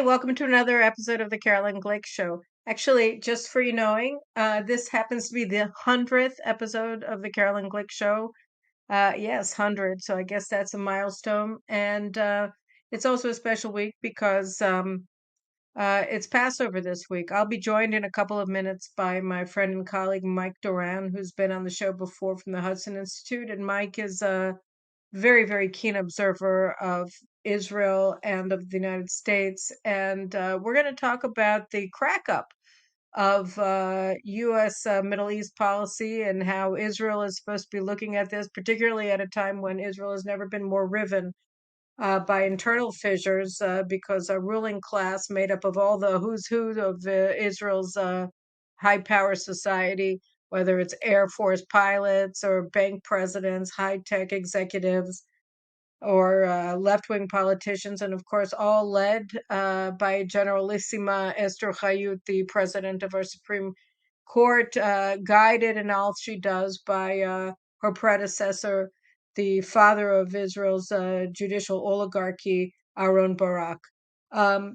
Hey, welcome to another episode of the Carolyn Glick Show. Actually, just for you knowing, this happens to be the 100th episode of the Carolyn Glick Show. Yes, 100. So I guess that's a milestone. And it's also a special week because it's Passover this week. I'll be joined in a couple of minutes by my friend and colleague, Mike Doran, who's been on the show before from the Hudson Institute. And Mike is very, very keen observer of Israel and of the United States. And we're going to talk about the crack up of U.S. Middle East policy and how Israel is supposed to be looking at this, particularly at a time when Israel has never been more riven by internal fissures because a ruling class made up of all the who's who of Israel's high power society, whether it's Air Force pilots or bank presidents, high tech executives, or left-wing politicians, and of course, all led by Generalissima Esther Hayut, the president of our Supreme Court, guided in all she does by her predecessor, the father of Israel's judicial oligarchy, Aaron Barak.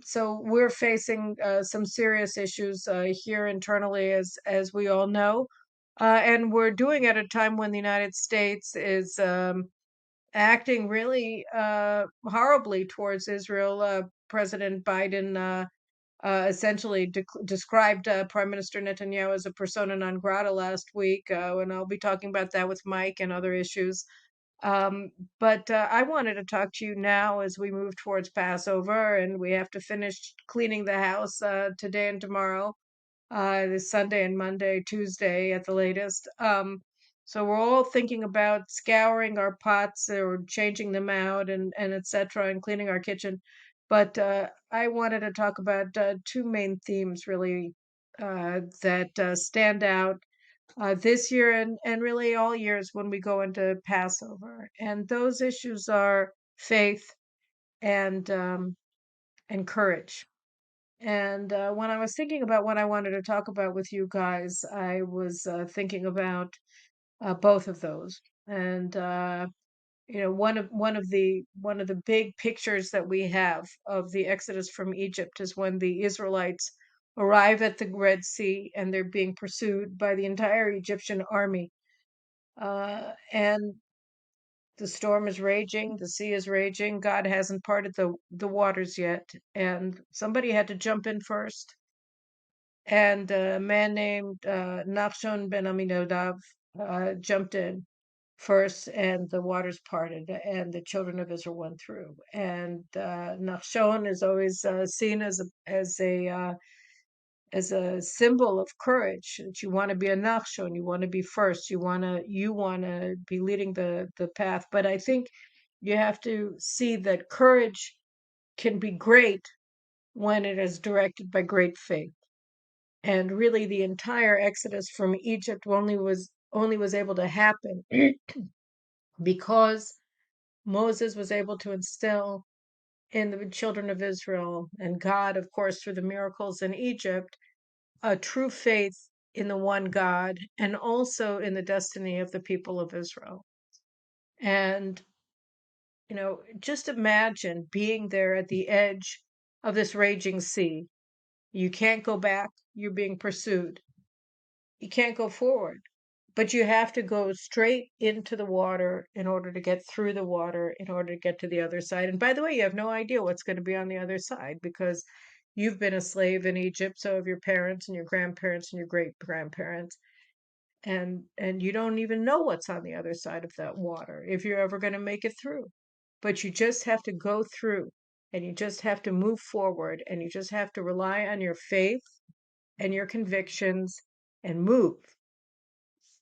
So we're facing some serious issues here internally, as we all know, and we're doing it at a time when the United States is acting really horribly towards Israel. President Biden essentially described Prime Minister Netanyahu as a persona non grata last week, and I'll be talking about that with Mike and other issues. But I wanted to talk to you now as we move towards Passover, and we have to finish cleaning the house today and tomorrow, this Sunday and Monday, Tuesday at the latest. So we're all thinking about scouring our pots or changing them out and et cetera, and cleaning our kitchen. But I wanted to talk about two main themes really that stand out this year and really all years when we go into Passover. And those issues are faith and um, and courage. And when I was thinking about what I wanted to talk about with you guys, I was thinking about both of those. And one of the big pictures that we have of the Exodus from Egypt is when the Israelites arrive at the Red Sea and they're being pursued by the entire Egyptian army. And the storm is raging, the sea is raging. God hasn't parted the waters yet, and somebody had to jump in first. And a man named Nachshon ben Aminadav jumped in first, and the waters parted, and the children of Israel went through. And Nachshon is always seen as a symbol of courage. That you want to be a Nachshon, you want to be first, you want to be leading the path. But I think you have to see that courage can be great when it is directed by great faith. And really, the entire exodus from Egypt only was able to happen because Moses was able to instill in the children of Israel, and God, of course, through the miracles in Egypt, a true faith in the one God and also in the destiny of the people of Israel. And, just imagine being there at the edge of this raging sea. You can't go back, you're being pursued. You can't go forward, but you have to go straight into the water in order to get through the water, in order to get to the other side. And by the way, you have no idea what's going to be on the other side because you've been a slave in Egypt, so have your parents and your grandparents and your great grandparents. And you don't even know what's on the other side of that water if you're ever going to make it through. But you just have to go through, and you just have to move forward, and you just have to rely on your faith and your convictions and move.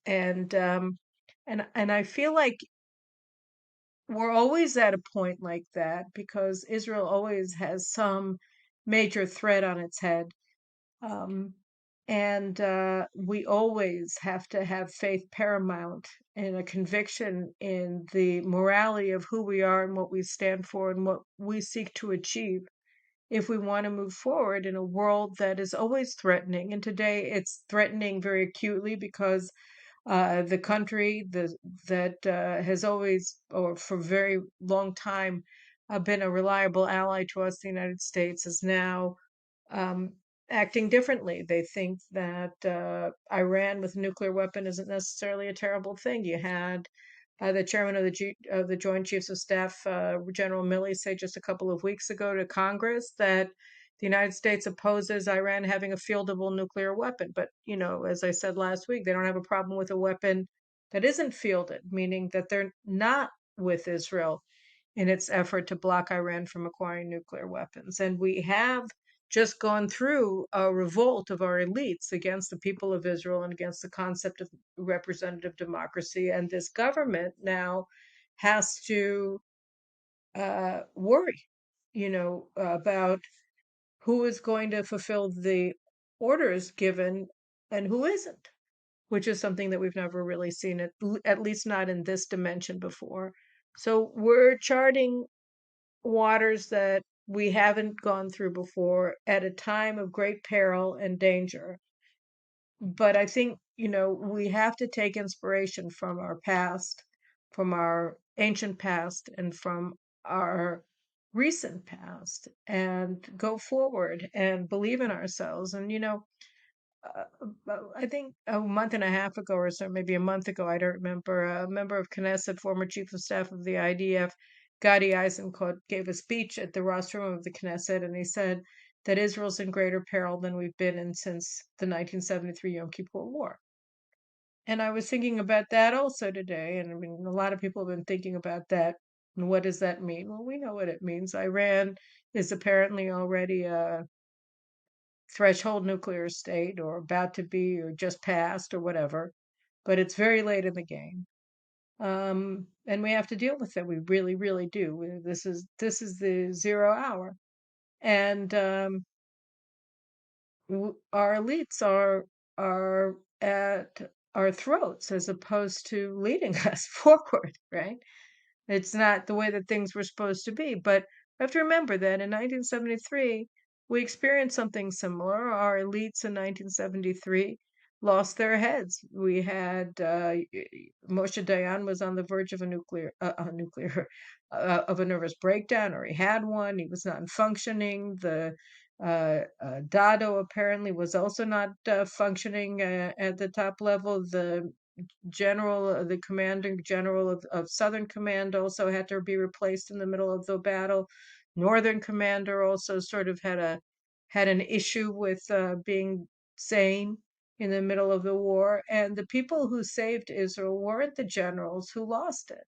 And I feel like we're always at a point like that because Israel always has some major threat on its head. Um, and we always have to have faith paramount and a conviction in the morality of who we are and what we stand for and what we seek to achieve if we want to move forward in a world that is always threatening. And today it's threatening very acutely because the country that has always, or for a very long time, been a reliable ally to us, the United States, is now um, acting differently. They think that Iran with a nuclear weapon isn't necessarily a terrible thing. You had the chairman of the Joint Chiefs of Staff, General Milley, say just a couple of weeks ago to Congress that the United States opposes Iran having a fieldable nuclear weapon. But, as I said last week, they don't have a problem with a weapon that isn't fielded, meaning that they're not with Israel in its effort to block Iran from acquiring nuclear weapons. And we have just gone through a revolt of our elites against the people of Israel and against the concept of representative democracy. And this government now has to worry, about who is going to fulfill the orders given and who isn't, which is something that we've never really seen, at least not in this dimension before. So we're charting waters that we haven't gone through before at a time of great peril and danger. But I think, we have to take inspiration from our past, from our ancient past, and from our recent past, and go forward and believe in ourselves. And, I think a month and a half ago or so, maybe a month ago, I don't remember, a member of Knesset, former chief of staff of the IDF, Gadi Eisenkot, gave a speech at the rostrum of the Knesset, and he said that Israel's in greater peril than we've been in since the 1973 Yom Kippur War. And I was thinking about that also today, and I mean, a lot of people have been thinking about that. And what does that mean? Well, we know what it means. Iran is apparently already a threshold nuclear state, or about to be, or just passed, or whatever, but it's very late in the game. And we have to deal with it. We really, really do. This is the 0 hour, and our elites are at our throats as opposed to leading us forward, right? It's not the way that things were supposed to be. But we have to remember that in 1973, we experienced something similar. Our elites in 1973 lost their heads. We had Moshe Dayan was on the verge of of a nervous breakdown, or he had one. He was not functioning. The Dado apparently was also not functioning at the top level. The commanding general of Southern Command also had to be replaced in the middle of the battle. Northern Commander also sort of had an issue with being sane in the middle of the war. And the people who saved Israel weren't the generals who lost it.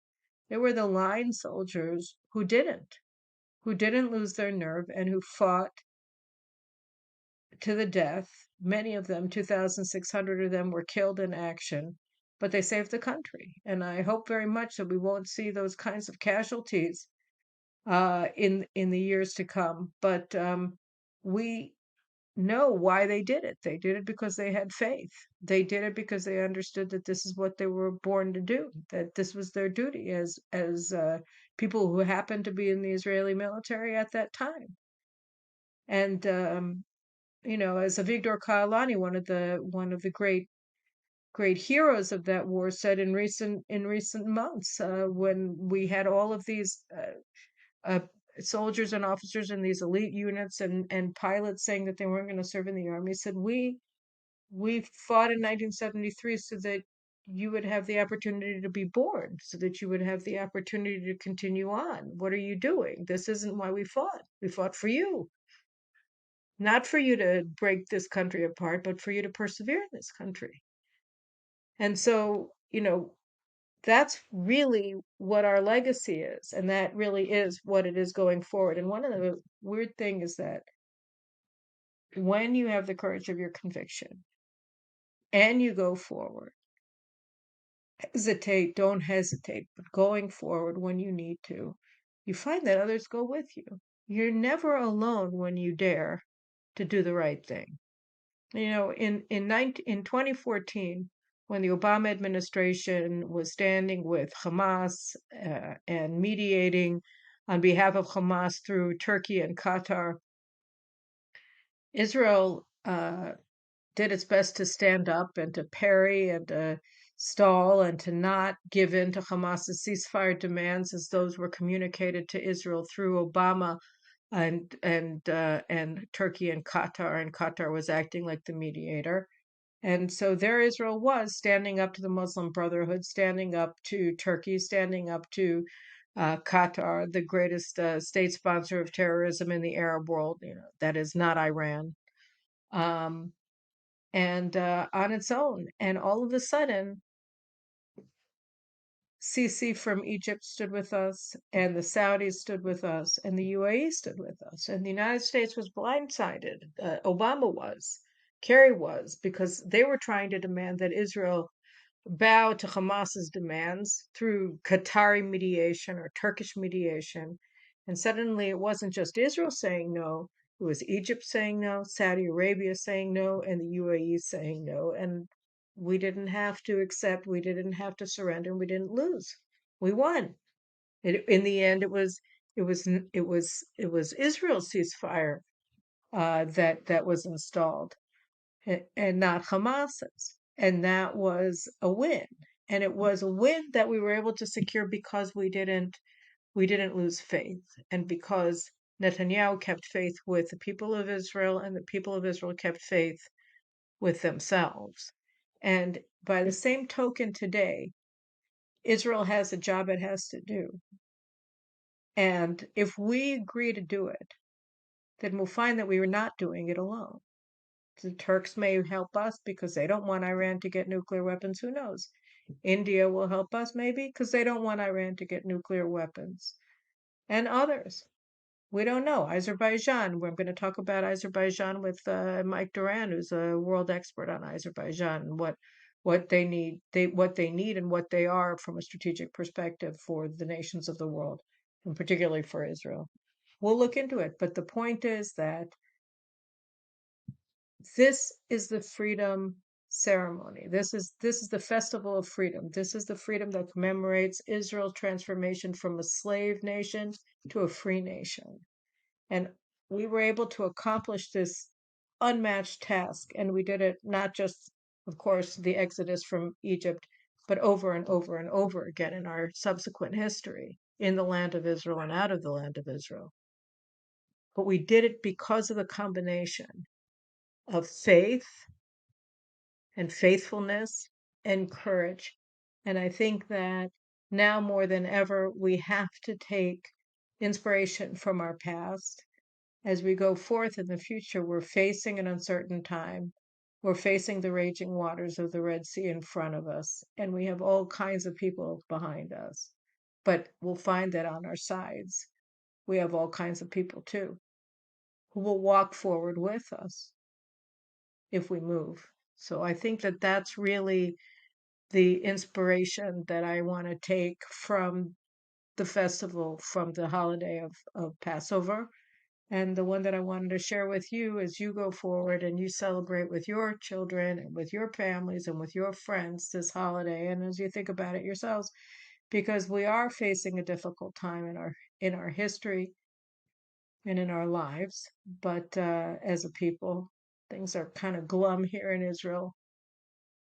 They were the line soldiers who didn't lose their nerve, and who fought to the death. Many of them, 2,600 of them, were killed in action, but they saved the country. And I hope very much that we won't see those kinds of casualties in the years to come. But we know why they did it. They did it because they had faith. They did it because they understood that this is what they were born to do, that this was their duty as people who happened to be in the Israeli military at that time. And as Avigdor Kailani, one of the great heroes of that war, said in recent months, when we had all of these uh, soldiers and officers in these elite units and pilots saying that they weren't going to serve in the army, said we fought in 1973 so that you would have the opportunity to be born, so that you would have the opportunity to continue on. What are you doing? This isn't why we fought. We fought for you. Not for you to break this country apart, but for you to persevere in this country. And so, that's really what our legacy is. And that really is what it is going forward. And one of the weird things is that when you have the courage of your conviction and you go forward, don't hesitate, but going forward when you need to, you find that others go with you. You're never alone when you dare to do the right thing. In 2014, when the Obama administration was standing with Hamas and mediating on behalf of Hamas through Turkey and Qatar, Israel did its best to stand up and to parry and to stall and to not give in to Hamas's ceasefire demands as those were communicated to Israel through Obama and Turkey and Qatar was acting like the mediator. And so there Israel was standing up to the Muslim Brotherhood, standing up to Turkey, standing up to Qatar, the greatest state sponsor of terrorism in the Arab world. That is not Iran. Um, and on its own. And all of a sudden, Sisi from Egypt stood with us, and the Saudis stood with us, and the UAE stood with us, and the United States was blindsided. Obama was, Kerry was, because they were trying to demand that Israel bow to Hamas's demands through Qatari mediation or Turkish mediation. And suddenly it wasn't just Israel saying no, it was Egypt saying no, Saudi Arabia saying no, and the UAE saying no. And we didn't have to accept, we didn't have to surrender, and we didn't lose. We won. In the end, it was Israel's ceasefire that was installed, and not Hamas's. And that was a win. And it was a win that we were able to secure because we didn't lose faith, and because Netanyahu kept faith with the people of Israel, and the people of Israel kept faith with themselves. And by the same token, today, Israel has a job it has to do. And if we agree to do it, then we'll find that we were not doing it alone. The Turks may help us because they don't want Iran to get nuclear weapons. Who knows? India will help us maybe because they don't want Iran to get nuclear weapons. And others. We don't know. Azerbaijan. We're going to talk about Azerbaijan with Mike Doran, who's a world expert on Azerbaijan and what they need, and what they are from a strategic perspective for the nations of the world, and particularly for Israel. We'll look into it. But the point is that this is the freedom ceremony. This is the festival of freedom. This is the freedom that commemorates Israel's transformation from a slave nation to a free nation. And we were able to accomplish this unmatched task. And we did it not just, of course, the exodus from Egypt, but over and over and over again in our subsequent history, in the land of Israel and out of the land of Israel. But we did it because of the combination of faith and faithfulness and courage. And I think that now more than ever, we have to take inspiration from our past. As we go forth in the future, we're facing an uncertain time. We're facing the raging waters of the Red Sea in front of us, and we have all kinds of people behind us. But we'll find that on our sides, we have all kinds of people too, who will walk forward with us if we move. So I think that that's really the inspiration that I want to take from the festival, from the holiday of Passover. And the one that I wanted to share with you as you go forward and you celebrate with your children and with your families and with your friends this holiday, and as you think about it yourselves, because we are facing a difficult time in our history and in our lives. But as a people, things are kind of glum here in Israel,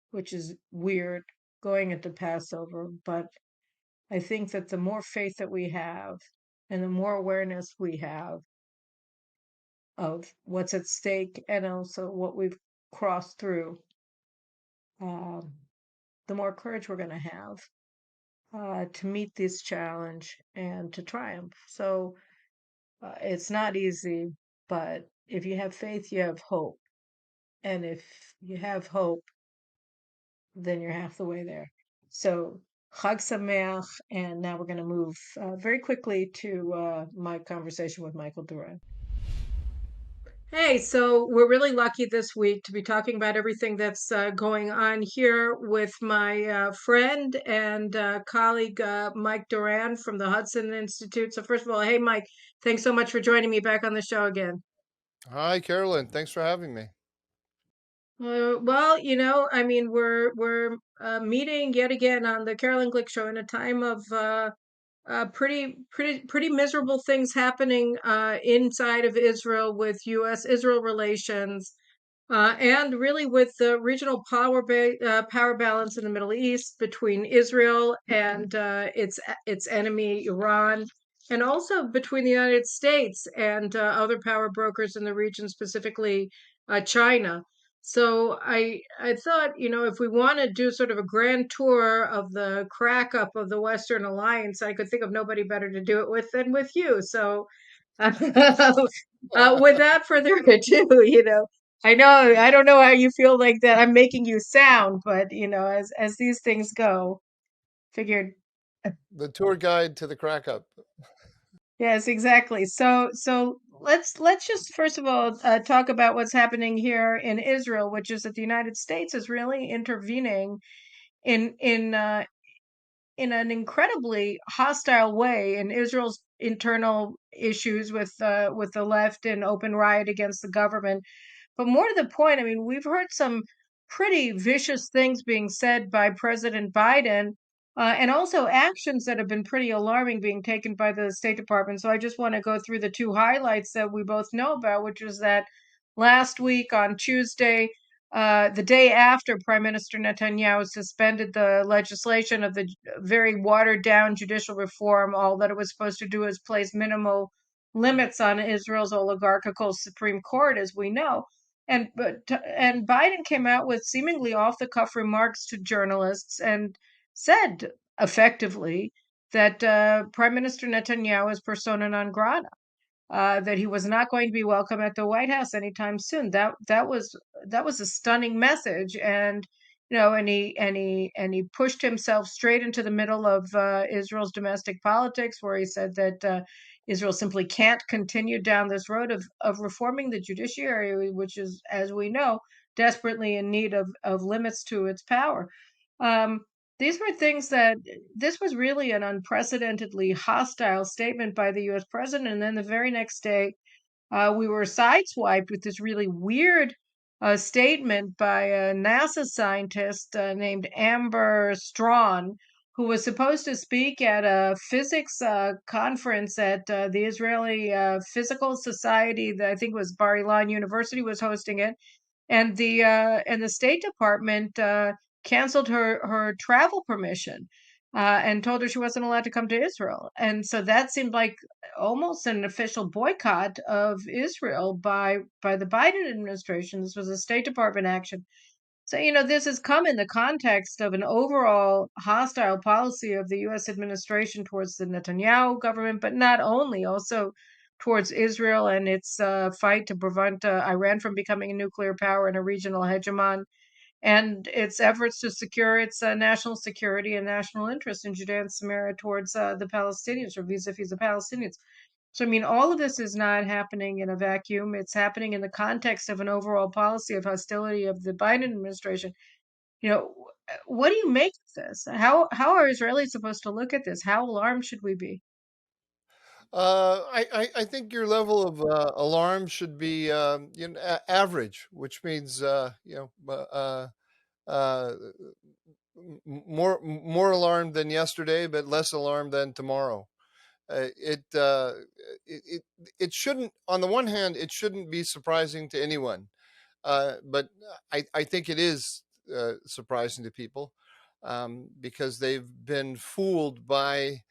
which is weird going into Passover. But I think that the more faith that we have and the more awareness we have of what's at stake and also what we've crossed through, um, the more courage we're going to have to meet this challenge and to triumph. So it's not easy, but if you have faith, you have hope. And if you have hope, then you're half the way there. So Chag Sameach, and now we're going to move very quickly to my conversation with Michael Doran. Hey, so we're really lucky this week to be talking about everything that's going on here with my friend and colleague Mike Doran from the Hudson Institute. So first of all, hey Mike, thanks so much for joining me back on the show again. Hi, Carolyn. Thanks for having me. Well, I mean, we're meeting yet again on the Carolyn Glick Show in a time of pretty miserable things happening inside of Israel with U.S. Israel relations. and really with the regional power balance in the Middle East between Israel and its enemy Iran, and also between the United States and other power brokers in the region, specifically China. So I thought, if we want to do sort of a grand tour of the crack up of the Western Alliance, I could think of nobody better to do it with than with you. So without further ado, I don't know how you feel like that I'm making you sound, but as these things go, figured The tour guide to the crack up. yes, exactly. So let's just first of all talk about what's happening here in Israel, which is that the United States is really intervening in in uh, in an incredibly hostile way in Israel's internal issues with the left and open riot against the government. But more to the point, I mean, we've heard some pretty vicious things being said by President Biden, and also actions that have been pretty alarming being taken by the State Department. So I just want to go through the two highlights that we both know about, which was that last week on Tuesday, the day after Prime Minister Netanyahu suspended the legislation of the very watered down judicial reform, all that it was supposed to do is place minimal limits on Israel's oligarchical Supreme Court, as we know. And Biden came out with seemingly off the cuff remarks to journalists and said effectively that Prime Minister Netanyahu is persona non grata, that he was not going to be welcome at the White House anytime soon. That was a stunning message, and and he pushed himself straight into the middle of Israel's domestic politics, where he said that Israel simply can't continue down this road of reforming the judiciary, which is, as we know, desperately in need of limits to its power. Um, these were things that this was really an unprecedentedly hostile statement by the US president. And then the very next day, we were sideswiped with this really weird statement by a NASA scientist named Amber Strawn, who was supposed to speak at a physics conference at the Israeli Physical Society, that I think was Bar Ilan University was hosting it, and the State Department canceled her travel permission and told her she wasn't allowed to come to Israel. And so that seemed like almost an official boycott of Israel by the Biden administration. This was a State Department action. So, this has come in the context of an overall hostile policy of the US administration towards the Netanyahu government, but not only, also towards Israel and its fight to prevent Iran from becoming a nuclear power and a regional hegemon, and its efforts to secure its national security and national interest in Judea and Samaria towards the Palestinians, or vis-a-vis the Palestinians. So, I mean, all of this is not happening in a vacuum. It's happening in the context of an overall policy of hostility of the Biden administration. What do you make of this? How are Israelis supposed to look at this? How alarmed should we be? I think your level of alarm should be average, which means uh, more alarmed than yesterday, but less alarmed than tomorrow. Uh, it, uh, it it shouldn't. On the one hand, it shouldn't be surprising to anyone, but I think it is surprising to people because they've been fooled by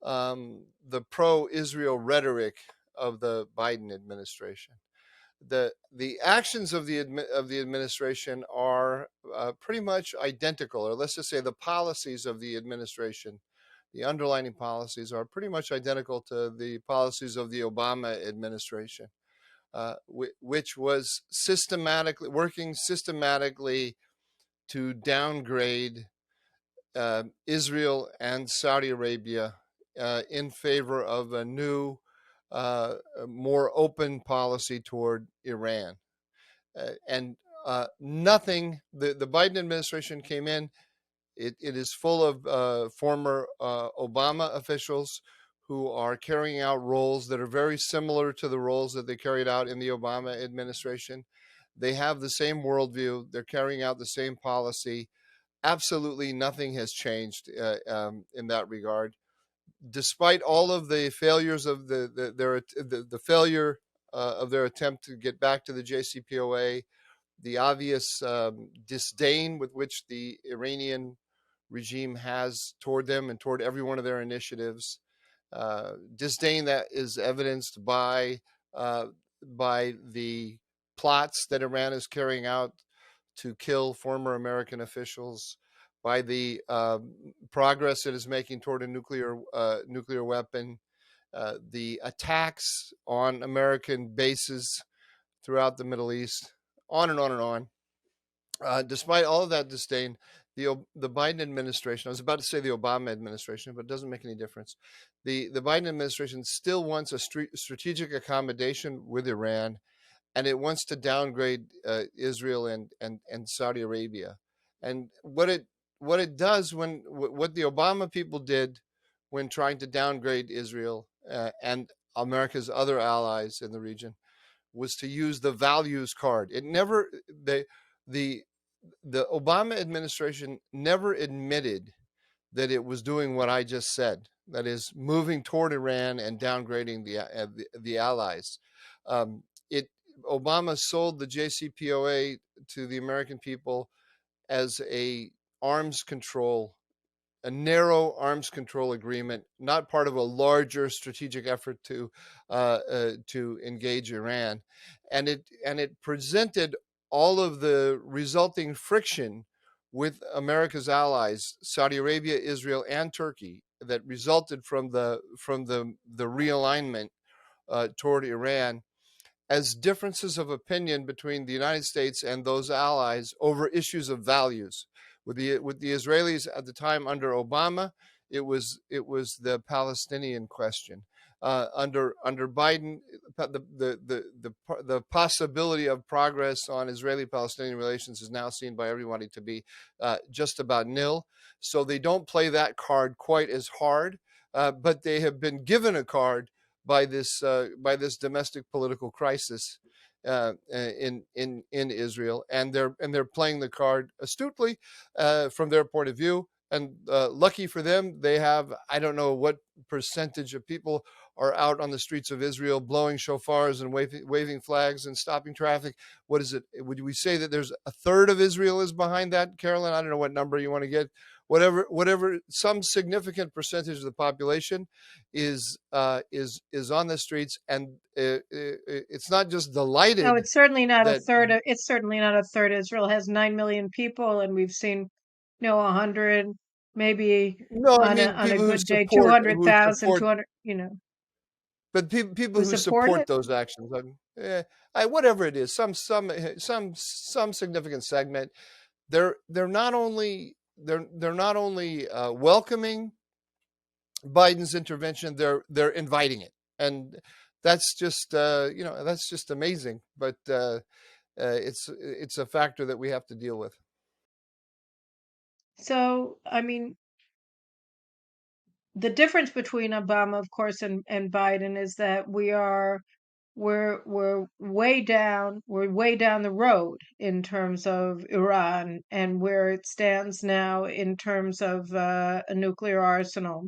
the pro-Israel rhetoric of the Biden administration. The actions of the administration are pretty much identical, or let's just say the policies of the administration, the underlying policies are pretty much identical to the policies of the Obama administration, which was systematically to downgrade Israel and Saudi Arabia in favor of a new, more open policy toward Iran. And nothing, the Biden administration came in, it is full of former Obama officials who are carrying out roles that are very similar to the roles that they carried out in the Obama administration. They have the same worldview, they're carrying out the same policy. Absolutely nothing has changed in that regard, despite all of the failures of the failure of their attempt to get back to the JCPOA, the obvious disdain with which the Iranian regime has toward them and toward every one of their initiatives, disdain that is evidenced uh, by the plots that Iran is carrying out to kill former American officials, by the progress it is making toward a nuclear weapon, the attacks on American bases throughout the Middle East, on and on and on. Despite all of that disdain, the Biden administration, I was about to say the Obama administration, but it doesn't make any difference. The Biden administration still wants a strategic accommodation with Iran, and it wants to downgrade Israel and Saudi Arabia. And what it does, what the Obama people did when trying to downgrade Israel and America's other allies in the region, was to use the values card. It never the the Obama administration never admitted that it was doing what I just said. That is, moving toward Iran and downgrading the allies. It Obama sold the JCPOA to the American people as a narrow arms control agreement, not part of a larger strategic effort to engage Iran, and it presented all of the resulting friction with America's allies, Saudi Arabia, Israel, and Turkey, that resulted from the realignment toward Iran, as differences of opinion between the United States and those allies over issues of values. With the Israelis at the time under Obama, it was the Palestinian question. Under Biden, the possibility of progress on Israeli-Palestinian relations is now seen by everybody to be just about nil. So they don't play that card quite as hard, but they have been given a card by this domestic political crisis in Israel, and they're playing the card astutely from their point of view. And lucky for them, they have, I don't know what percentage of people are out on the streets of Israel blowing shofars and waving flags and stopping traffic. What is it? Would we say that there's a third of Israel is behind that, Carolyn? I don't know what number you want to get. Whatever, some significant percentage of the population is on the streets, and it's not just No, delighted it's certainly not a that. third. It's certainly not a third. Israel has 9 million people, and we've seen, 100, maybe No, I on a mean on a people who good day, support 200,000, 200. but people Who who support support it. those actions. Whatever it is, some significant segment. They're not only welcoming Biden's intervention, they're inviting it, and that's just amazing. But it's a factor that we have to deal with. So, I mean, the difference between Obama, of course, and Biden is that we're way down the road in terms of Iran and where it stands now in terms of a nuclear arsenal.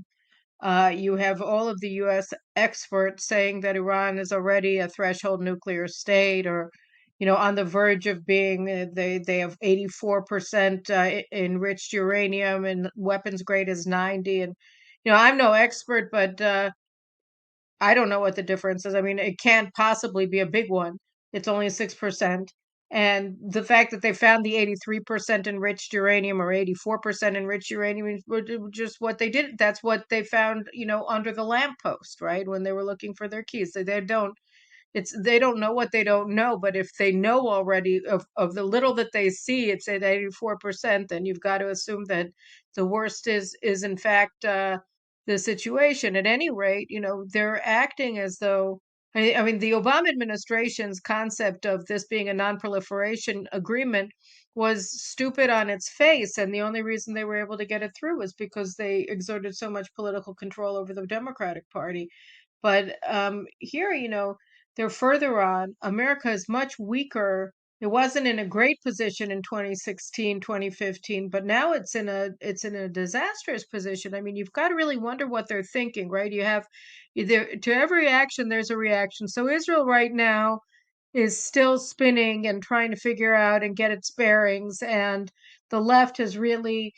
You have all of the U.S. experts saying that Iran is already a threshold nuclear state, or, on the verge of being. They have 84% enriched uranium, and weapons grade is 90. And I'm no expert, but I don't know what the difference is. I mean, it can't possibly be a big one. It's only 6%. And the fact that they found the 83% enriched uranium or 84% enriched uranium is just what they did. That's what they found, under the lamppost, right? When they were looking for their keys. They don't know what they don't know, but if they know already of the little that they see, it's at 84%, then you've got to assume that the worst is in fact the situation. At any rate, they're acting as though, I mean, the Obama administration's concept of this being a non-proliferation agreement was stupid on its face, and the only reason they were able to get it through was because they exerted so much political control over the Democratic Party. But here, they're further on. America is much weaker. It wasn't in a great position in 2016, 2015, but now it's in a disastrous position. I mean, you've got to really wonder what they're thinking, right? You have either to every action there's a reaction. So Israel right now is still spinning and trying to figure out and get its bearings, and the left has really,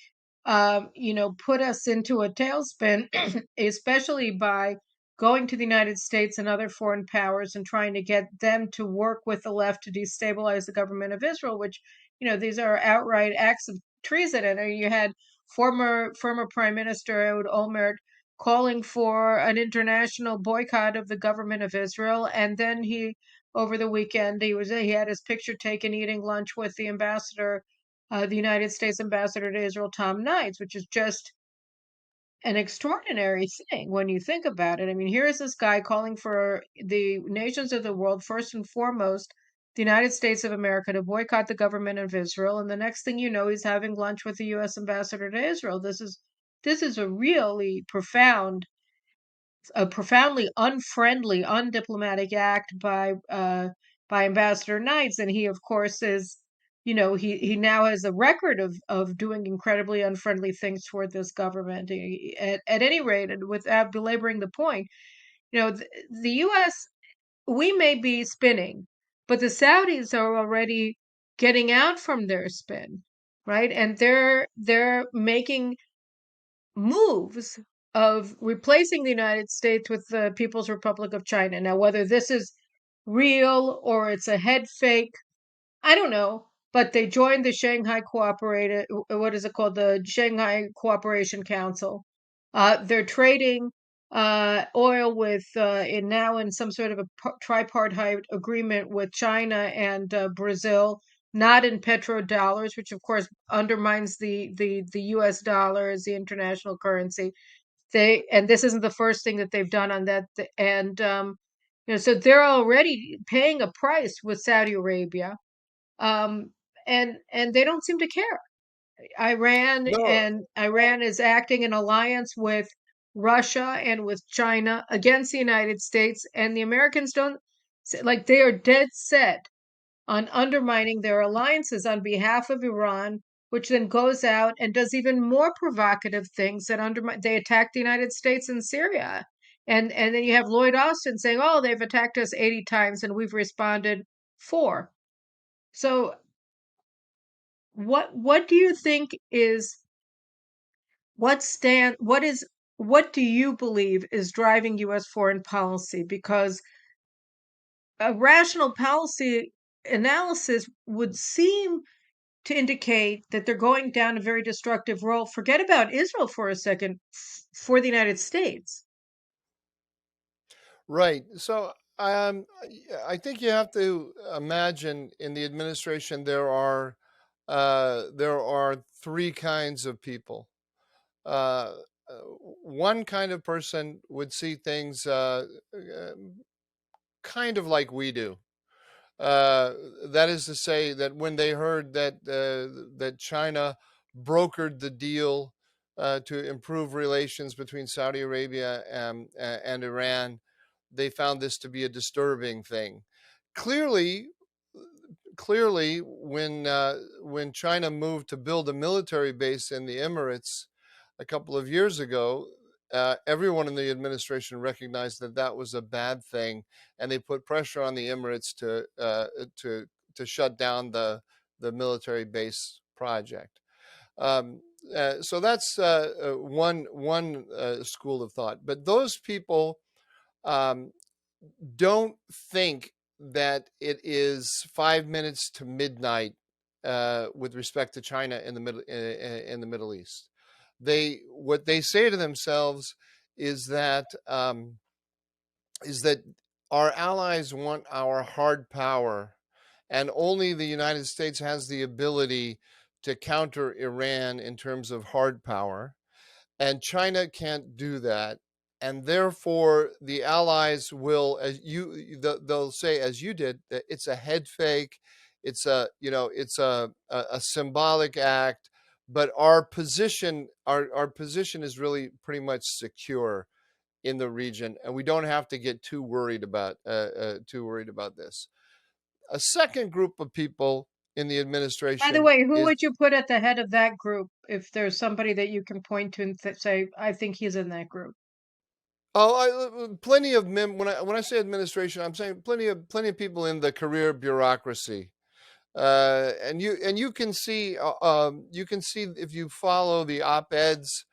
put us into a tailspin, especially by going to the United States and other foreign powers and trying to get them to work with the left to destabilize the government of Israel, which, these are outright acts of treason. And you had former Prime Minister Ehud Olmert calling for an international boycott of the government of Israel, and then over the weekend he had his picture taken eating lunch with the ambassador, the United States ambassador to Israel, Tom Knights, which is just an extraordinary thing when you think about it. I mean, here is this guy calling for the nations of the world, first and foremost, the United States of America, to boycott the government of Israel, and the next thing you know, he's having lunch with the U.S. ambassador to Israel. This is a profoundly unfriendly, undiplomatic act by Ambassador Knights, and he, of course, is, he now has a record of doing incredibly unfriendly things toward this government. At any rate, and without belaboring the point, the U.S., we may be spinning, but the Saudis are already getting out from their spin, right? And they're making moves of replacing the United States with the People's Republic of China. Now, whether this is real or it's a head fake, I don't know. But they joined the Shanghai Cooperative, what is it called? The Shanghai Cooperation Council. They're trading oil with in some sort of a tripartite agreement with China and Brazil, not in petrodollars, which of course undermines the U.S. dollar as the international currency. And this isn't the first thing that they've done on that. And so they're already paying a price with Saudi Arabia, um, and they don't seem to care. No, Iran is acting in alliance with Russia and with China against the United States, and the Americans don't, like, they are dead set on undermining their alliances on behalf of Iran, which then goes out and does even more provocative things that undermine. They attacked the United States in Syria, and then you have Lloyd Austin saying, "Oh, they've attacked us 80 times and we've responded 4." So what do you think is what do you believe is driving US foreign policy? Because a rational policy analysis would seem to indicate that they're going down a very destructive road. Forget about Israel for a second, for the United States. right. So I think you have to imagine in the administration there are three kinds of people. Uh, uh, One kind of person would see things kind of like we do. Uh, that is to say that when they heard that China brokered the deal to improve relations between Saudi Arabia and Iran, they found this to be a disturbing thing. Clearly, clearly, when China moved to build a military base in the Emirates a couple of years ago, everyone in the administration recognized that that was a bad thing, and they put pressure on the Emirates to shut down the military base project. So that's one school of thought. But those people um, don't think that it is 5 minutes to midnight with respect to China in the Middle East. They what they say to themselves is that our allies want our hard power, and only the United States has the ability to counter Iran in terms of hard power, and China can't do that. And therefore, the allies will, they'll say, as you did, that it's a head fake, it's a symbolic act, but our position is really pretty much secure in the region, and we don't have to get too worried about this. A second group of people in the By the administration way, who is would you put at the head of that group if there's somebody that you can point to and say, I think he's in that group? Plenty of when I say administration, I'm saying plenty of people in the career bureaucracy. You can see if you follow the op-eds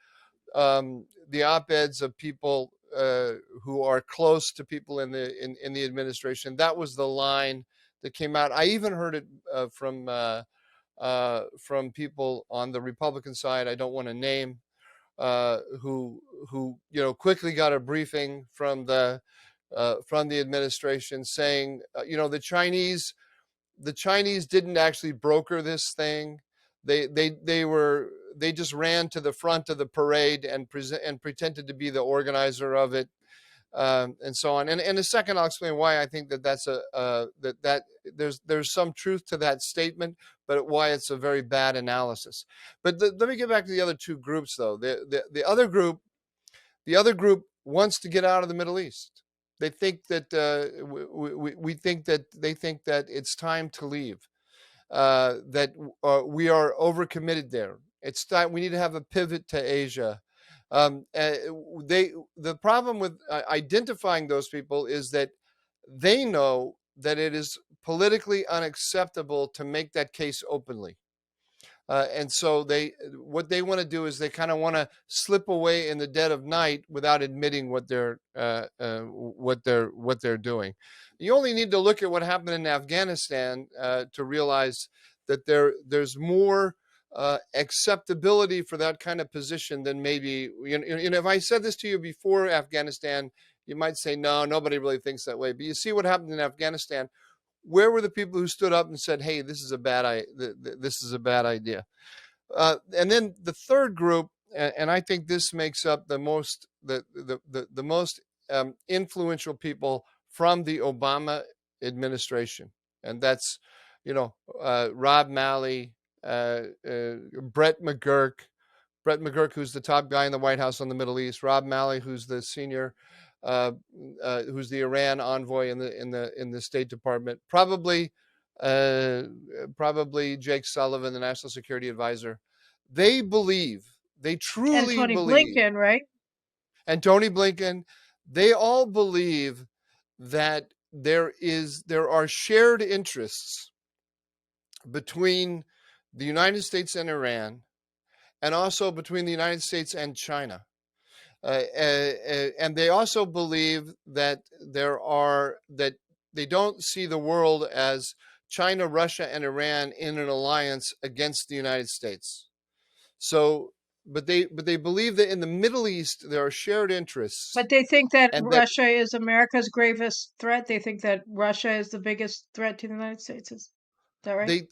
of people who are close to people in the administration. That was the line that came out. I even heard it from people on the Republican side. I don't want to name, who quickly got a briefing from the administration saying, the Chinese didn't actually broker this thing. They just ran to the front of the parade and pretended to be the organizer of it, and so on. And in a second, I'll explain why I think that that's that there's some truth to that statement, but why it's a very bad analysis. But let me get back to the other two groups, though. The other group wants to get out of the Middle East. They think that we think that they think that it's time to leave. That we are overcommitted there. It's time we need to have a pivot to Asia. The problem with identifying those people is that they know that it is politically unacceptable to make that case openly. And so what they want to do is they kind of want to slip away in the dead of night without admitting what they're doing. You only need to look at what happened in Afghanistan to realize that there's more acceptability for that kind of position than maybe, if I said this to you before Afghanistan, you might say, no, nobody really thinks that way. But you see what happened in Afghanistan. Where were the people who stood up and said, "Hey, this is a bad idea"? And then the third group, and I think this makes up the most influential people from the Obama administration, and that's Rob Malley, Brett McGurk, who's the top guy in the White House on the Middle East, Rob Malley, who's the senior, who's the Iran envoy in the State Department, probably Jake Sullivan, the National Security Advisor. They And truly Tony believe, Blinken, right? and Tony Blinken, they all believe that there are shared interests between the United States and Iran, and also between the United States and China. And they also believe that they don't see the world as China, Russia, and Iran in an alliance against the United States. So, but they believe that in the Middle East there are shared interests, But they think that and that Russia is America's gravest threat. They think that Russia is the biggest threat to the United States. Is that right?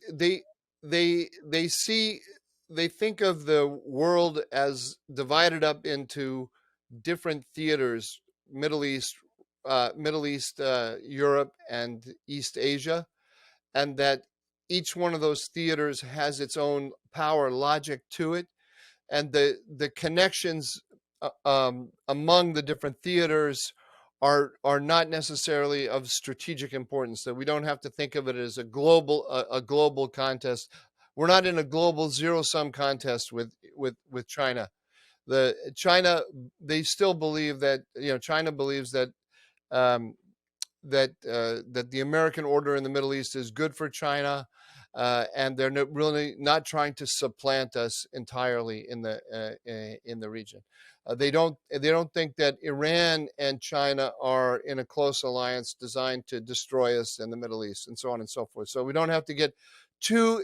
they see they think of the world as divided up into different theaters: Middle East, Europe, and East Asia, and that each one of those theaters has its own power logic to it, and the connections among the different theaters are not necessarily of strategic importance. That we don't have to think of it as a global contest. We're not in a global zero-sum contest with China. China, they still believe that China believes that that the American order in the Middle East is good for China, and they're really not trying to supplant us entirely in the region. They don't think that Iran and China are in a close alliance designed to destroy us in the Middle East, and so on and so forth. So we don't have to get too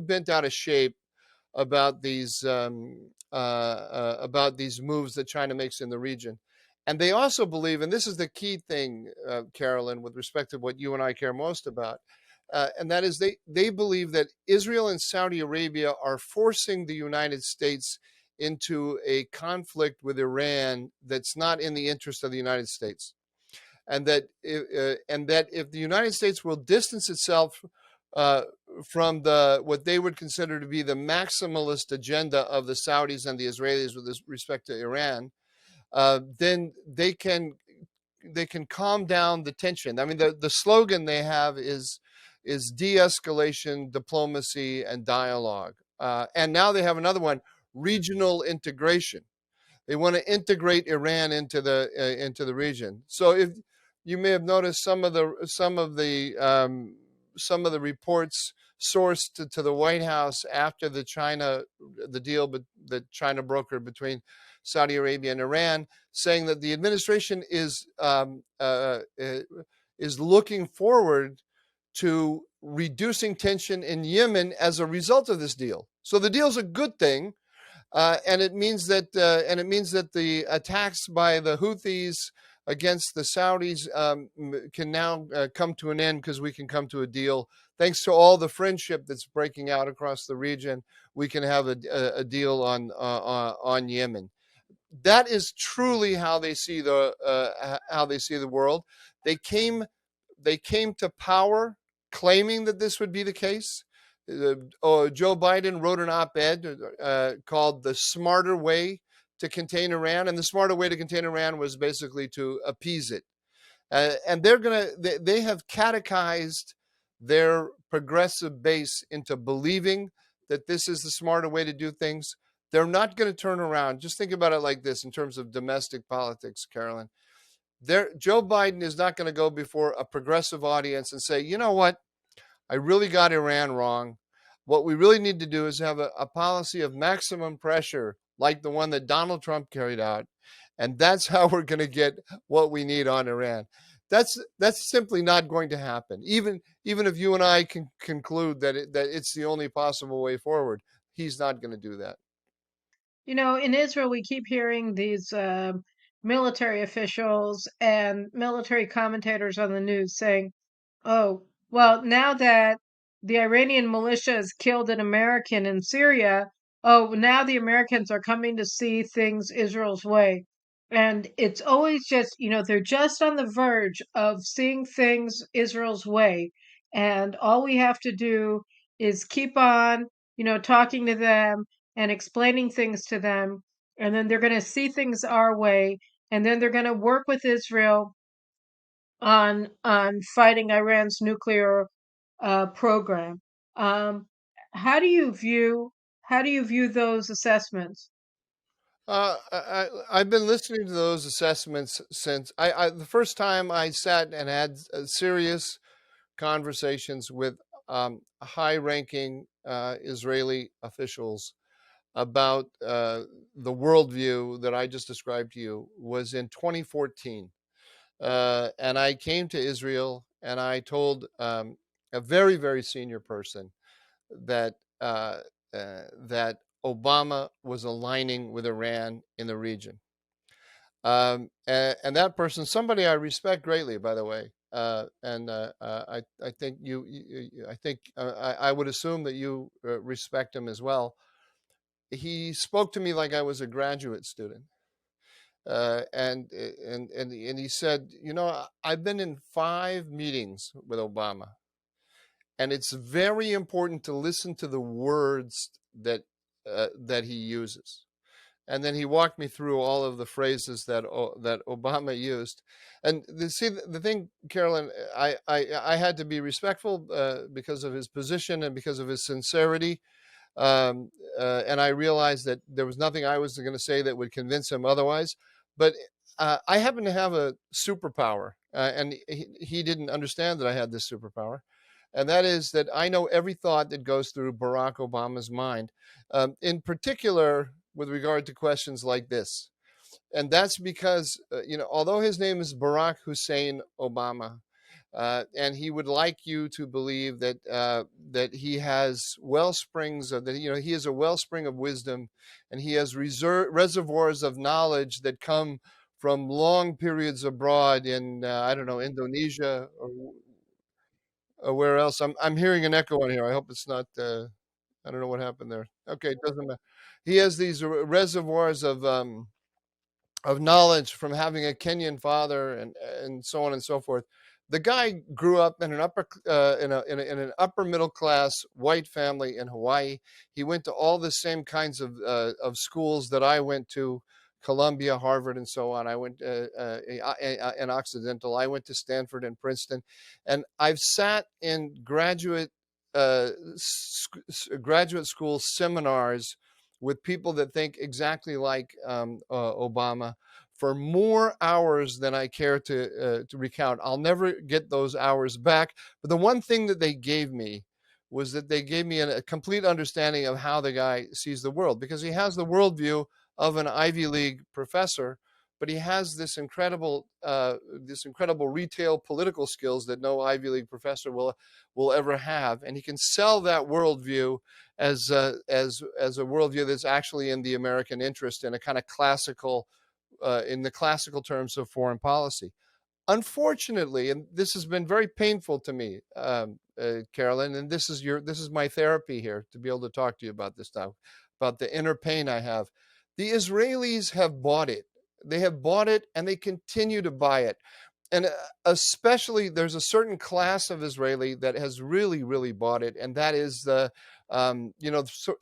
bent out of shape about these moves that China makes in the region. And they also believe, and this is the key thing, Carolyn, with respect to what you and I care most about, and that is they believe that Israel and Saudi Arabia are forcing the United States into a conflict with Iran that's not in the interest of the United States, and that if the United States will distance itself from what they would consider to be the maximalist agenda of the Saudis and the Israelis with respect to Iran, then they can calm down the tension. I mean, the slogan they have is de-escalation, diplomacy, and dialogue. And now they have another one: regional integration. They want to integrate Iran into the region. So if you may have noticed some of the reports sourced to the White House after the deal that China brokered between Saudi Arabia and Iran, saying that the administration is looking forward to reducing tension in Yemen as a result of this deal. So the deal is a good thing, and it means that the attacks by the Houthis against the Saudis can now come to an end because we can come to a deal. Thanks to all the friendship that's breaking out across the region, we can have a deal on Yemen. That is truly how they see the world. They came to power claiming that this would be the case. Joe Biden wrote an op-ed called "The Smarter Way to Contain Iran," and the smarter way to contain Iran was basically to appease it. And they have catechized their progressive base into believing that this is the smarter way to do things. They're not going to turn around. Just think about it like this in terms of domestic politics, Carolyn. Joe Biden is not going to go before a progressive audience and say, you know what, I really got Iran wrong. What we really need to do is have a policy of maximum pressure, like the one that Donald Trump carried out. And that's how we're going to get what we need on Iran. That's simply not going to happen. Even if you and I can conclude that it's the only possible way forward, he's not going to do that. In Israel, we keep hearing these military officials and military commentators on the news saying, oh, well, now that the Iranian militia has killed an American in Syria, oh, now the Americans are coming to see things Israel's way. And it's always just, they're just on the verge of seeing things Israel's way. And all we have to do is keep on, talking to them and explaining things to them. And then they're going to see things our way. And then they're going to work with Israel on fighting Iran's nuclear program. Um, how do you view those assessments? I've been listening to those assessments since the first time I sat and had serious conversations with high-ranking Israeli officials about the worldview that I just described to you was in 2014. And I came to Israel and I told a very, very senior person that that Obama was aligning with Iran in the region. And that person, somebody I respect greatly, by the way, I think I would assume that you respect him as well. He spoke to me like I was a graduate student. And he said, I've been in 5 meetings with Obama, and it's very important to listen to the words that he uses. And then he walked me through all of the phrases that Obama used. And the thing, Carolyn, I had to be respectful because of his position and because of his sincerity. And I realized that there was nothing I was going to say that would convince him otherwise. But I happen to have a superpower, and he didn't understand that I had this superpower. And that is that I know every thought that goes through Barack Obama's mind, in particular with regard to questions like this. And that's because, although his name is Barack Hussein Obama, and he would like you to believe that he has well springs of that. He is a wellspring of wisdom, and he has reservoirs of knowledge that come from long periods abroad in I don't know, Indonesia or where else. I'm hearing an echo on here. I hope it's not. I don't know what happened there. Okay, it doesn't matter. He has these reservoirs of knowledge from having a Kenyan father and so on and so forth. The guy grew up in an in an upper middle class white family in Hawaii. He went to all the same kinds of schools that I went to, Columbia, Harvard, and so on. I went in Occidental. I went to Stanford and Princeton, and I've sat in graduate school seminars with people that think exactly like Obama for more hours than I care to recount. I'll never get those hours back. But the one thing that they gave me was that they gave me a complete understanding of how the guy sees the world, because he has the worldview of an Ivy League professor, but he has this incredible retail political skills that no Ivy League professor will ever have, and he can sell that worldview as a worldview that's actually in the American interest in a kind of classical in the classical terms of foreign policy. Unfortunately, and this has been very painful to me, Carolyn, and this is my therapy here to be able to talk to you about this stuff, about the inner pain I have. The Israelis have bought it. They have bought it, and they continue to buy it. And especially, there's a certain class of Israeli that has really, really bought it, and that is the,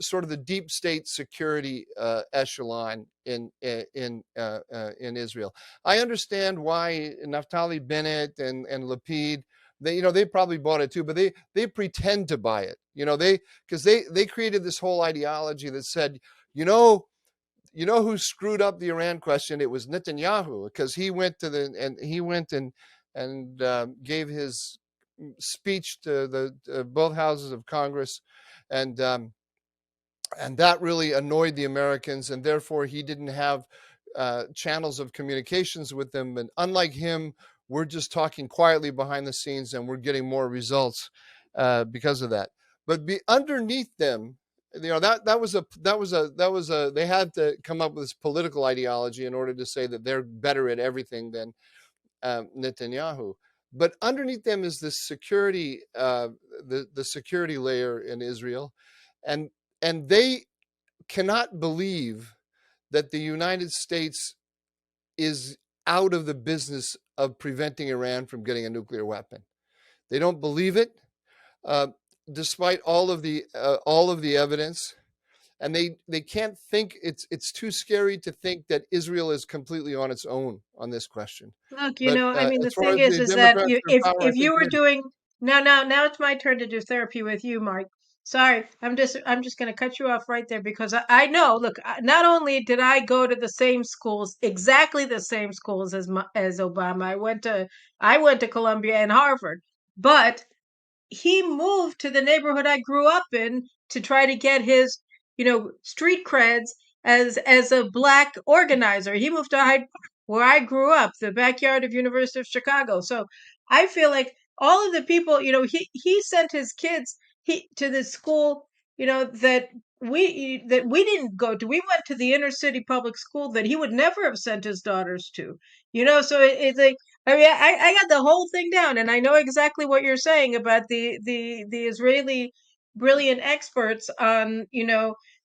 sort of the deep state security echelon in Israel. I understand why Naftali Bennett and Lapid, they probably bought it too, but they pretend to buy it. Because they created this whole ideology that said, you know, who screwed up the Iran question? It was Netanyahu, because he went and gave his speech to the both houses of Congress, and that really annoyed the Americans, and therefore he didn't have channels of communications with them. And unlike him, we're just talking quietly behind the scenes, and we're getting more results because of that. But underneath them, they had to come up with this political ideology in order to say that they're better at everything than Netanyahu. But underneath them is this security, the security layer in Israel, and they cannot believe that the United States is out of the business of preventing Iran from getting a nuclear weapon. They don't believe it, uh, despite all of the evidence, and they can't think. It's too scary to think that Israel is completely on its own on this question. Look, But I mean, the as far thing as the is that Democrats you, are in power, I if think you were they're. doing now it's my turn to do therapy with you, Mike. Sorry, I'm just going to cut you off right there because I know. Look, not only did I go to the same schools, exactly the same schools as Obama. I went to Columbia and Harvard, but he moved to the neighborhood I grew up in to try to get his, street creds as a black organizer. He moved to Hyde Park, where I grew up, the backyard of University of Chicago. So I feel like all of the people, he sent his kids to the school, that we didn't go to. We went to the inner city public school that he would never have sent his daughters to. So it's like, I mean, I got the whole thing down, and I know exactly what you're saying about the Israeli brilliant experts on,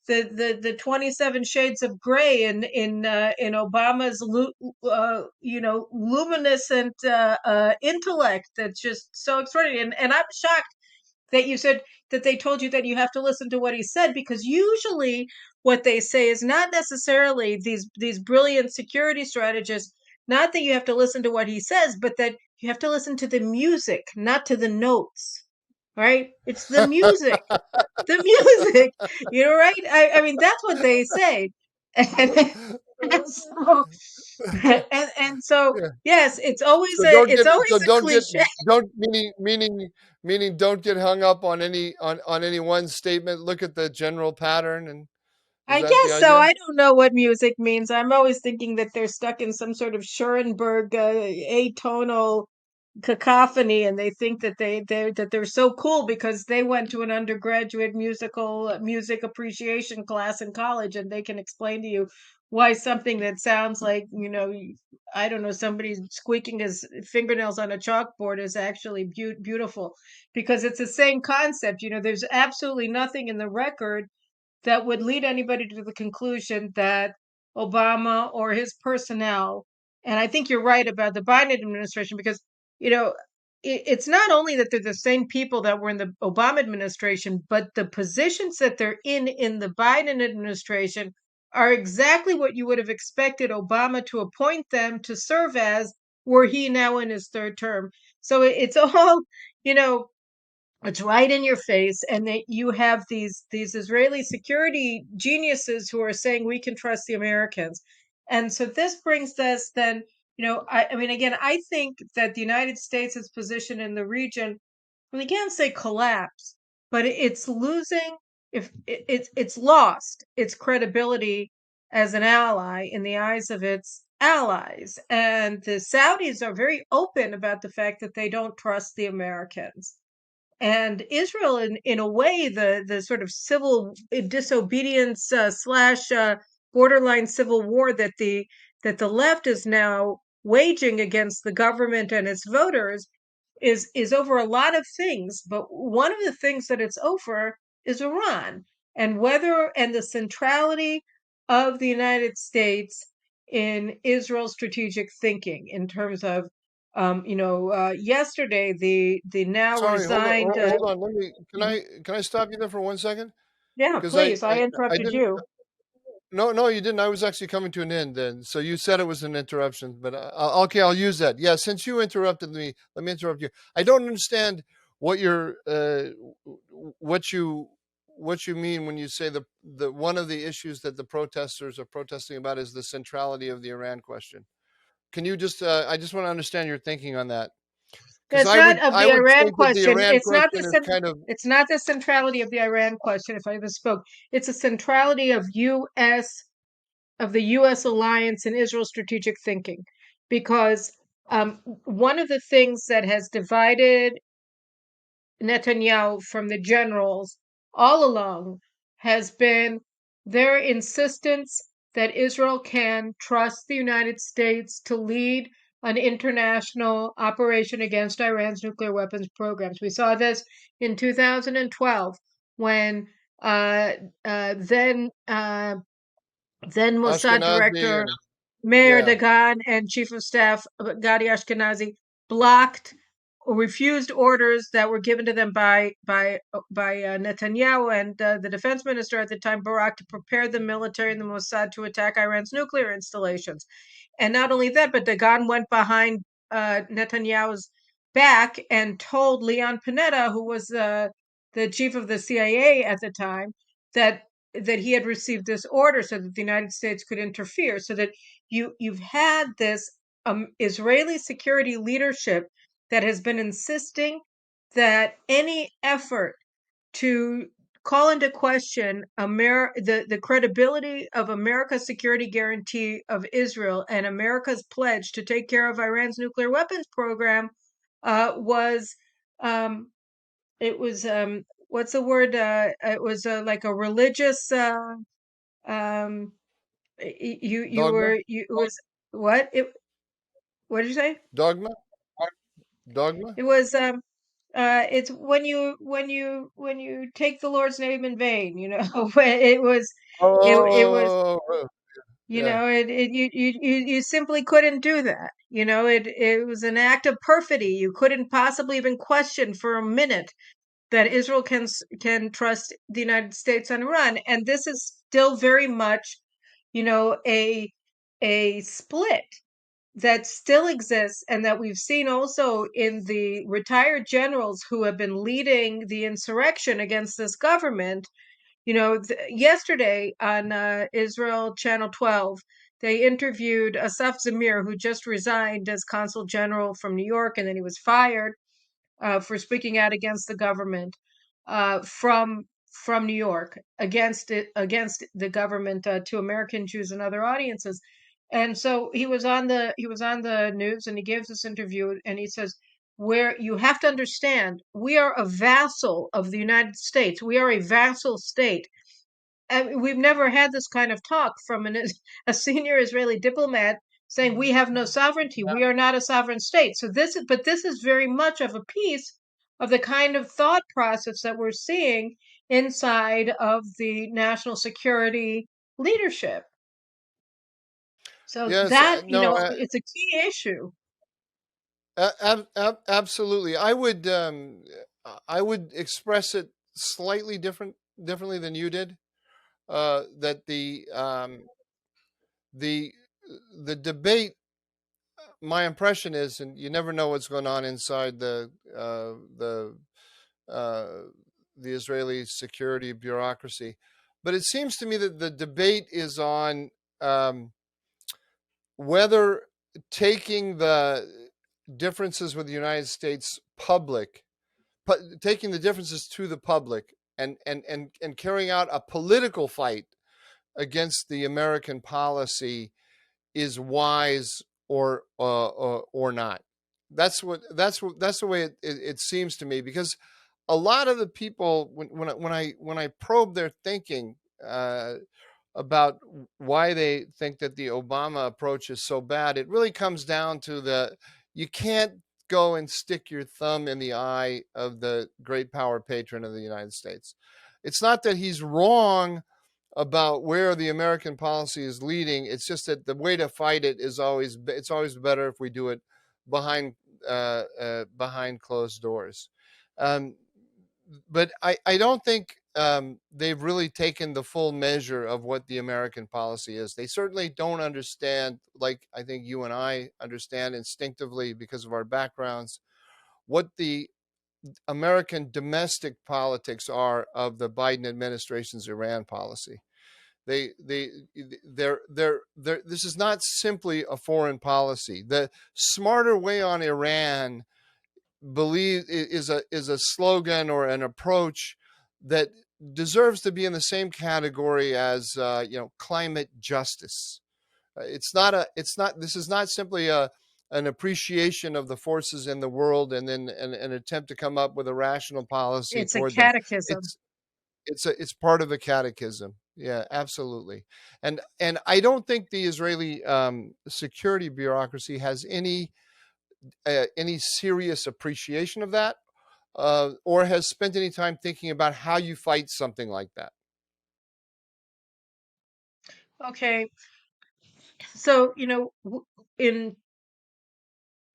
the 27 shades of gray in Obama's luminescent intellect that's just so extraordinary. And I'm shocked that you said that they told you that you have to listen to what he said, because usually what they say is not necessarily these brilliant security strategists, not that you have to listen to what he says, but that you have to listen to the music, not to the notes, right? It's the music, the music, right? I mean, that's what they say. and, and so and so Yeah. yes, it's always So a don't it's get always so a don't get cliche. don't meaning don't get hung up on any one statement. Look at the general pattern, and is I that the guess so. idea? I don't know what music means. I'm always thinking that they're stuck in some sort of Schoenberg atonal cacophony, and they think that they're so cool because they went to an undergraduate music appreciation class in college, and they can explain to you why something that sounds like, I don't know, somebody squeaking his fingernails on a chalkboard is actually beautiful, because it's the same concept. There's absolutely nothing in the record that would lead anybody to the conclusion that Obama or his personnel, and I think you're right about the Biden administration, because, you know, it's not only that they're the same people that were in the Obama administration, but the positions that they're in the Biden administration are exactly what you would have expected Obama to appoint them to serve as, were he now in his third term. So it's all, you know, It's right in your face, and that you have these Israeli security geniuses who are saying we can trust the Americans. And so this brings us then, I mean, again, I think that the United States' position in the region, we can't say collapse, but it's losing, if it's lost its credibility as an ally in the eyes of its allies. And the Saudis are very open about the fact that they don't trust the Americans. And Israel, in a way, the sort of civil disobedience slash borderline civil war that the left is now waging against the government and its voters is over a lot of things. But one of the things that it's over is Iran, and the centrality of the United States in Israel's strategic thinking in terms of yesterday, the now Sorry, resigned, hold on. Let me. mhm. Can I stop you there for 1 second? Yeah, Because please, I I interrupted didn't. you. No, no, you didn't. I was actually coming to an end then. So you said it was an interruption, but okay, I'll use that. Yeah, since you interrupted me, let me interrupt you. I don't understand what you're, what you, what you mean when you say the one of the issues that the protesters are protesting about is the centrality of the Iran question. Can you just? I just want to understand your thinking on that, because It's not of I the would Iran think that the question. Iran question is kind of. It's not the centrality of the Iran question, if I misspoke. It's a centrality of the U.S. alliance and Israel strategic thinking, because one of the things that has divided Netanyahu from the generals all along has been their insistence that Israel can trust the United States to lead an international operation against Iran's nuclear weapons programs. We saw this in 2012 when uh, uh, then uh, then Mossad Ashkenazi director and Meir yeah, Dagan and Chief of Staff Gadi Ashkenazi blocked or refused orders that were given to them by Netanyahu and the defense minister at the time, Barak, to prepare the military and the Mossad to attack Iran's nuclear installations. And not only that, but Dagan went behind Netanyahu's back and told Leon Panetta, who was the chief of the CIA at the time, that he had received this order so that the United States could interfere. So that you've had this Israeli security leadership that has been insisting that any effort to call into question the credibility of America's security guarantee of Israel and America's pledge to take care of Iran's nuclear weapons program was it was what's the word? It was like a religious. Um, you dogma, were you it was what it? What did you say? dogma, dogma. It was it's when you take the Lord's name in vain. When it was Oh, yeah. you simply couldn't do that. It was an act of perfidy. You couldn't possibly even question for a minute that Israel can trust the United States on Iran, and this is still very much, a split that still exists, and that we've seen also in the retired generals who have been leading the insurrection against this government. Yesterday on Israel Channel 12, they interviewed Asaf Zamir, who just resigned as consul general from New York, and then he was fired for speaking out against the government from New York against the government to American Jews and other audiences. And so he was on the news, and he gives this interview, and he says, "Where you have to understand, we are a vassal of the United States. We are a vassal state." And we've never had this kind of talk from a senior Israeli diplomat saying we have no sovereignty. We are not a sovereign state. This is very much of a piece of the kind of thought process that we're seeing inside of the national security leadership. So Yes, that, no, it's a key issue. absolutely. I would express it slightly differently than you did. That the the debate. My impression is, and you never know what's going on inside the the Israeli security bureaucracy. But it seems to me that the debate is on um, whether taking the differences with the United States public, taking the differences to the public, and carrying out a political fight against the American policy is wise or not. That's the way it seems to me, because a lot of the people, when I probe their thinking about why they think that the Obama approach is so bad, it really comes down to you can't go and stick your thumb in the eye of the great power patron of the United States. It's not that he's wrong about where the American policy is leading. It's just that the way to fight it is always better if we do it behind behind closed doors. Um, but I don't think they've really taken the full measure of what the American policy is. They certainly don't understand, like I think you and I understand instinctively because of our backgrounds, what the American domestic politics are of the Biden administration's Iran policy. They're this is not simply a foreign policy. The smarter way on Iran is a slogan or an approach that deserves to be in the same category as climate justice. It's not this is not simply an appreciation of the forces in the world and then an attempt to come up with a rational policy It's a toward them. catechism. It's part of the catechism. Yeah, absolutely. And I don't think the Israeli security bureaucracy has any serious appreciation of that, or has spent any time thinking about how you fight something like that. Okay, so in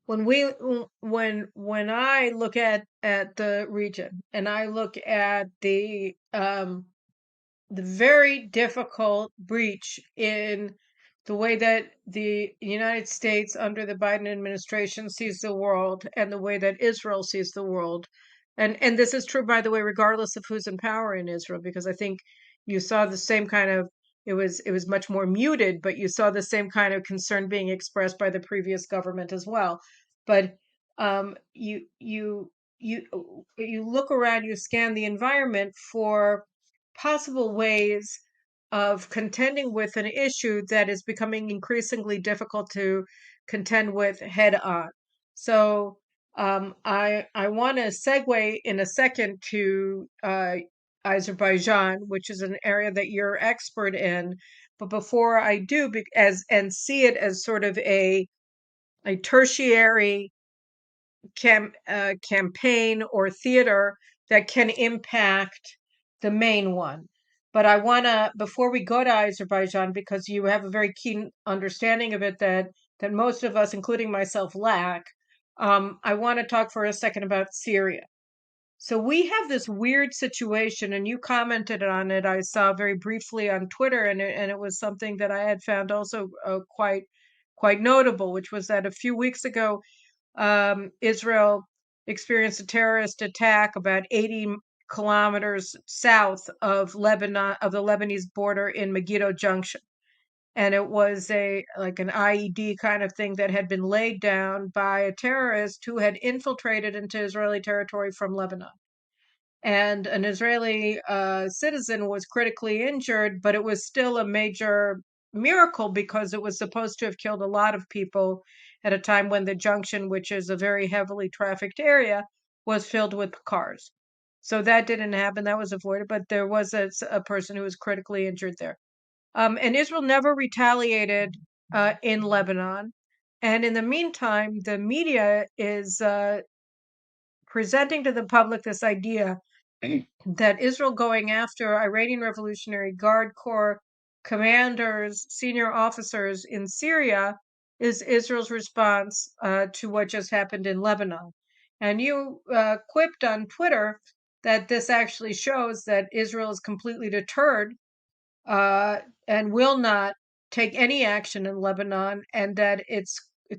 when I look at the region and I look at the very difficult breach in the way that the United States under the Biden administration sees the world and the way that Israel sees the world. And this is true, by the way, regardless of who's in power in Israel, because I think you saw the same kind of it was much more muted, but you saw the same kind of concern being expressed by the previous government as well. But you look around, you scan the environment for possible ways of contending with an issue that is becoming increasingly difficult to contend with head on. So I want to segue in a second to Azerbaijan, which is an area that you're expert in. But before I do, and see it as sort of a tertiary campaign or theater that can impact the main one. But I want to, before we go to Azerbaijan, because you have a very keen understanding of it that most of us, including myself, lack, I want to talk for a second about Syria. So we have this weird situation, and you commented on it. I saw very briefly on Twitter, and it was something that I had found also quite notable, which was that a few weeks ago Israel experienced a terrorist attack about 80 kilometers south of Lebanon, of the Lebanese border in Megiddo Junction. And it was an IED kind of thing that had been laid down by a terrorist who had infiltrated into Israeli territory from Lebanon. And an Israeli citizen was critically injured, but it was still a major miracle because it was supposed to have killed a lot of people at a time when the junction, which is a very heavily trafficked area, was filled with cars. So that didn't happen. That was avoided, but there was a person who was critically injured there. And Israel never retaliated in Lebanon. And in the meantime, the media is presenting to the public this idea that Israel going after Iranian Revolutionary Guard Corps commanders, senior officers in Syria is Israel's response to what just happened in Lebanon. And you quipped on Twitter that this actually shows that Israel is completely deterred and will not take any action in Lebanon, and that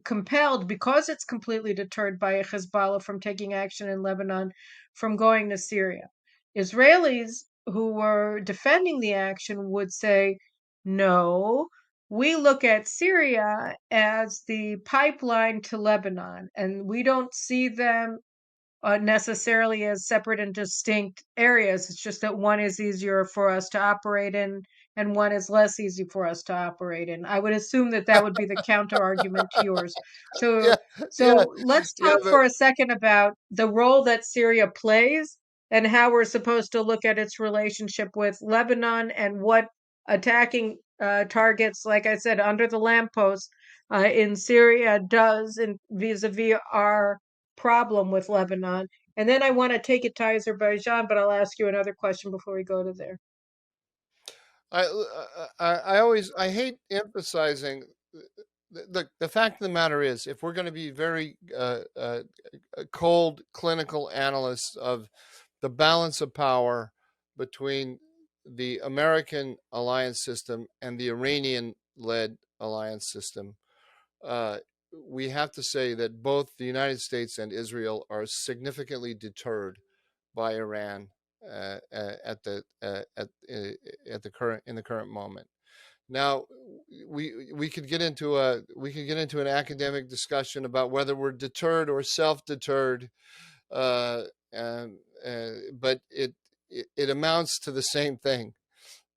compelled, because it's completely deterred by Hezbollah from taking action in Lebanon, from going to Syria. Israelis who were defending the action would say, no, we look at Syria as the pipeline to Lebanon, and we don't see them necessarily as separate and distinct areas. It's just that one is easier for us to operate in and one is less easy for us to operate in. I would assume that that would be the counter argument to yours. Yeah, So, yeah, so let's yeah. talk But for a second about the role that Syria plays and how we're supposed to look at its relationship with Lebanon and what attacking targets, like I said, under the lamppost in Syria does in vis-a-vis our problem with Lebanon. And then I want to take it to Azerbaijan, but I'll ask you another question before we go to there. I, I always I hate emphasizing the fact of the matter is, if we're going to be very cold clinical analysts of the balance of power between the American alliance system and the Iranian led alliance system, uh, we have to say that both the United States and Israel are significantly deterred by Iran at the current in the current moment. Now, we could get into an academic discussion about whether we're deterred or self-deterred, uh, um, but it amounts to the same thing.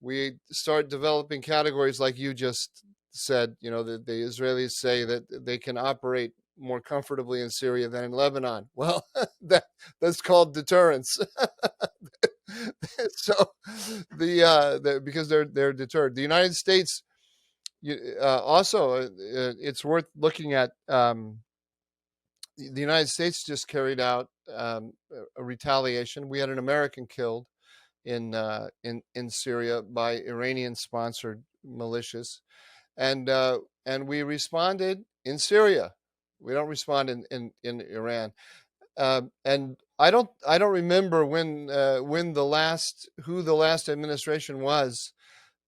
We start developing categories like you just said. You know, the Israelis say that they can operate more comfortably in Syria than in Lebanon. Well, that's called deterrence. So because they're deterred. The United States also, it's worth looking at. The United States just carried out a retaliation. We had an American killed in Syria by Iranian-sponsored militias, and we responded in Syria. We don't respond in Iran. And I don't remember when the last administration was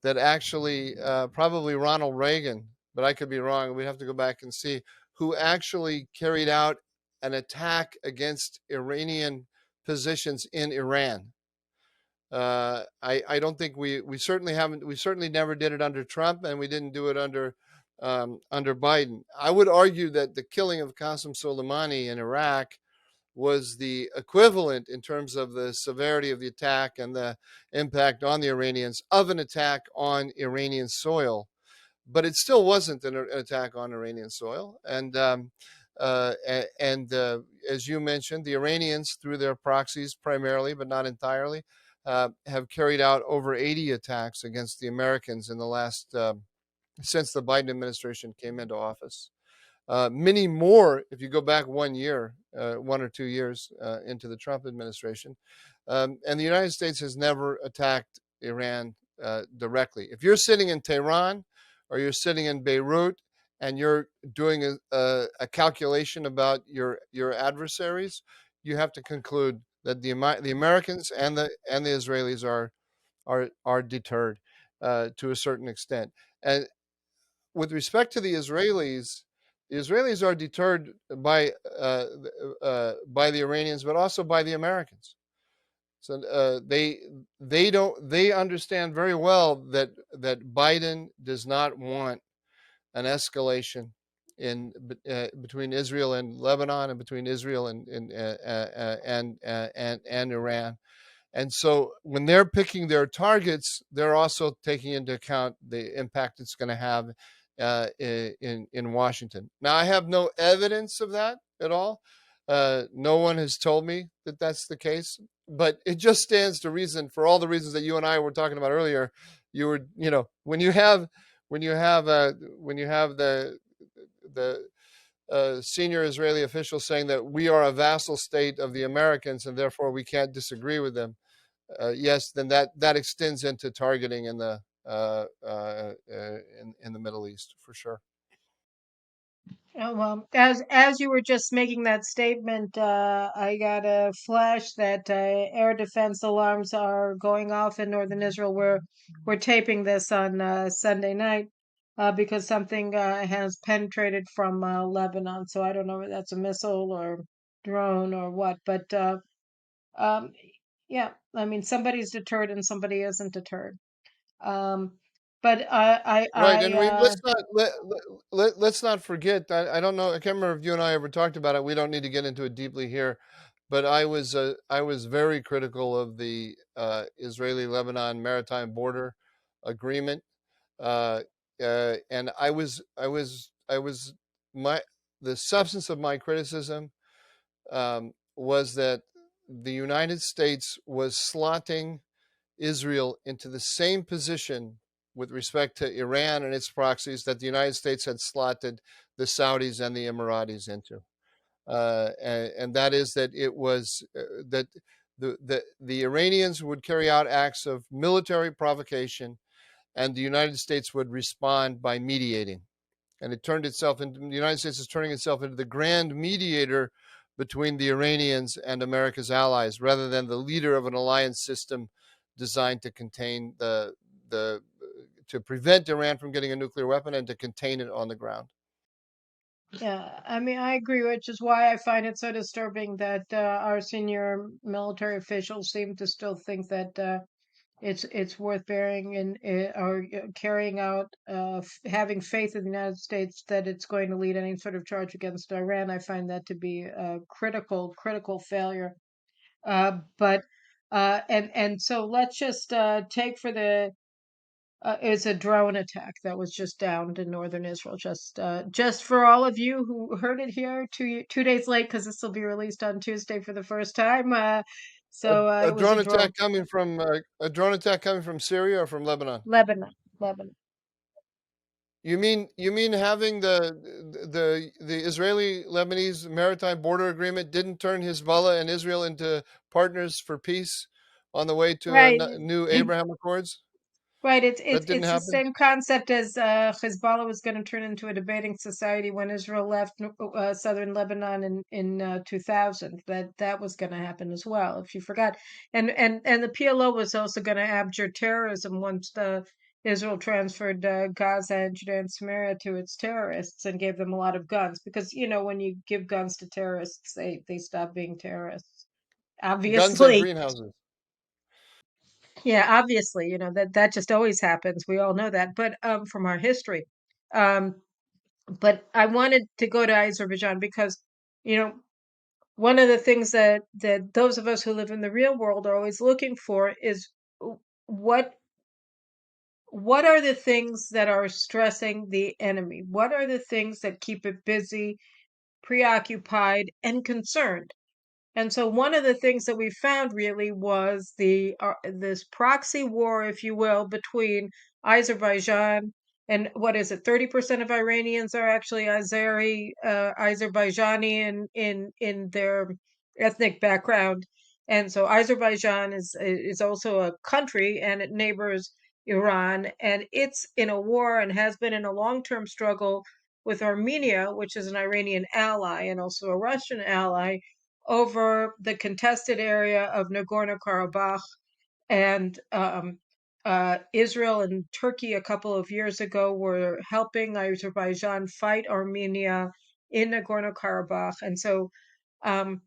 that actually, probably Ronald Reagan, but I could be wrong. We'd have to go back and see who actually carried out an attack against Iranian positions in Iran. I don't think we certainly haven't. We certainly never did it under Trump, and we didn't do it under Biden. I would argue that the killing of Qasem Soleimani in Iraq was the equivalent, in terms of the severity of the attack and the impact on the Iranians, of an attack on Iranian soil. But it still wasn't an attack on Iranian soil. And as you mentioned, the Iranians, through their proxies primarily, but not entirely, have carried out over 80 attacks against the Americans in the last since the Biden administration came into office. Many more if you go back 1 year, 1 or 2 years into the Trump administration. And the United States has never attacked Iran directly. If you're sitting in Tehran or you're sitting in Beirut and you're doing a calculation about your adversaries, you have to conclude that the Americans and the Israelis are deterred to a certain extent. And with respect to the Israelis are deterred by the Iranians, but also by the Americans. So they understand very well that Biden does not want an escalation in between Israel and Lebanon, and between Israel and Iran. And so when they're picking their targets, they're also taking into account the impact it's going to have in Washington. Now, I have no evidence of that at all. No one has told me that that's the case, but it just stands to reason, for all the reasons that you and I were talking about earlier. When you have the senior Israeli officials saying that we are a vassal state of the Americans and therefore we can't disagree with them, yes, then that extends into targeting in the in the Middle East for sure. Oh, well, as you were just making that statement, I got a flash that air defense alarms are going off in northern Israel. We're taping this on Sunday night, because something has penetrated from Lebanon. So I don't know if that's a missile or drone or what, but um, yeah, I mean, somebody's deterred and somebody isn't deterred. Um, but Right, and we I let's not forget. I don't know. I can't remember if you and I ever talked about it. We don't need to get into it deeply here, but I was very critical of the Israeli-Lebanon maritime border agreement, uh, and I was my the substance of my criticism was that the United States was slotting Israel into the same position with respect to Iran and its proxies that the United States had slotted the Saudis and the Emiratis into. And that is that it was that the Iranians would carry out acts of military provocation and the United States would respond by mediating. And it turned itself into the United States is turning itself into the grand mediator between the Iranians and America's allies, rather than the leader of an alliance system designed to contain the to prevent Iran from getting a nuclear weapon and to contain it on the ground. Yeah, I mean, I agree, which is why I find it so disturbing that our senior military officials seem to still think that it's worth bearing and or carrying out, having faith in the United States that it's going to lead any sort of charge against Iran. I find that to be a critical failure. But and so let's just take for the it's a drone attack that was just downed in northern Israel. Just for all of you who heard it here 2 days late, because this will be released on Tuesday for the first time. A It was a drone drone. attack coming from a drone attack coming from Syria or from Lebanon? Lebanon, Lebanon. You mean having the Israeli Lebanese maritime border agreement didn't turn Hezbollah and Israel into partners for peace on the way to a Right. new Abraham Accords? Right, it's That it's didn't it's the happen. same concept as Hezbollah was going to turn into a debating society when Israel left southern Lebanon in 2000. That was going to happen as well, if you forgot. And the PLO was also going to abjure terrorism once the Israel transferred Gaza and Judea and Samaria to its terrorists and gave them a lot of guns, because when you give guns to terrorists, they stop being terrorists. Guns and Obviously. greenhouses. Yeah, obviously, that just always happens. We all know that, but from our history. Um, but I wanted to go to Azerbaijan because, you know, one of the things that those of us who live in the real world are always looking for is w- what what are the things that are stressing the enemy? What are the things that keep it busy, preoccupied, and concerned? And so one of the things that we found really was this proxy war, if you will, between Azerbaijan and what is it? 30% of Iranians are actually Azerbaijani in their ethnic background. And so Azerbaijan is also a country and it neighbors Iran, and it's in a war and has been in a long-term struggle with Armenia, which is an Iranian ally and also a Russian ally, over the contested area of Nagorno-Karabakh. And Israel and Turkey a couple of years ago were helping Azerbaijan fight Armenia in Nagorno-Karabakh. And so um,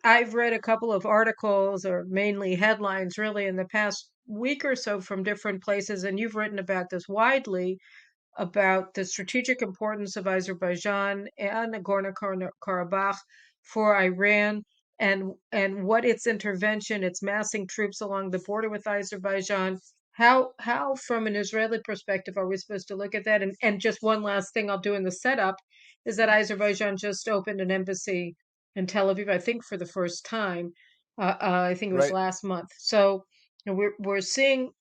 I've read a couple of articles, or mainly headlines, really, in the past week or so from different places, and you've written about this widely, about the strategic importance of Azerbaijan and Nagorno-Karabakh for Iran, and what its intervention, its massing troops along the border with Azerbaijan. How from an Israeli perspective are we supposed to look at that? And just one last thing I'll do in the setup is that Azerbaijan just opened an embassy in Tel Aviv, I think for the first time. I think it was Right. last month. So we're seeing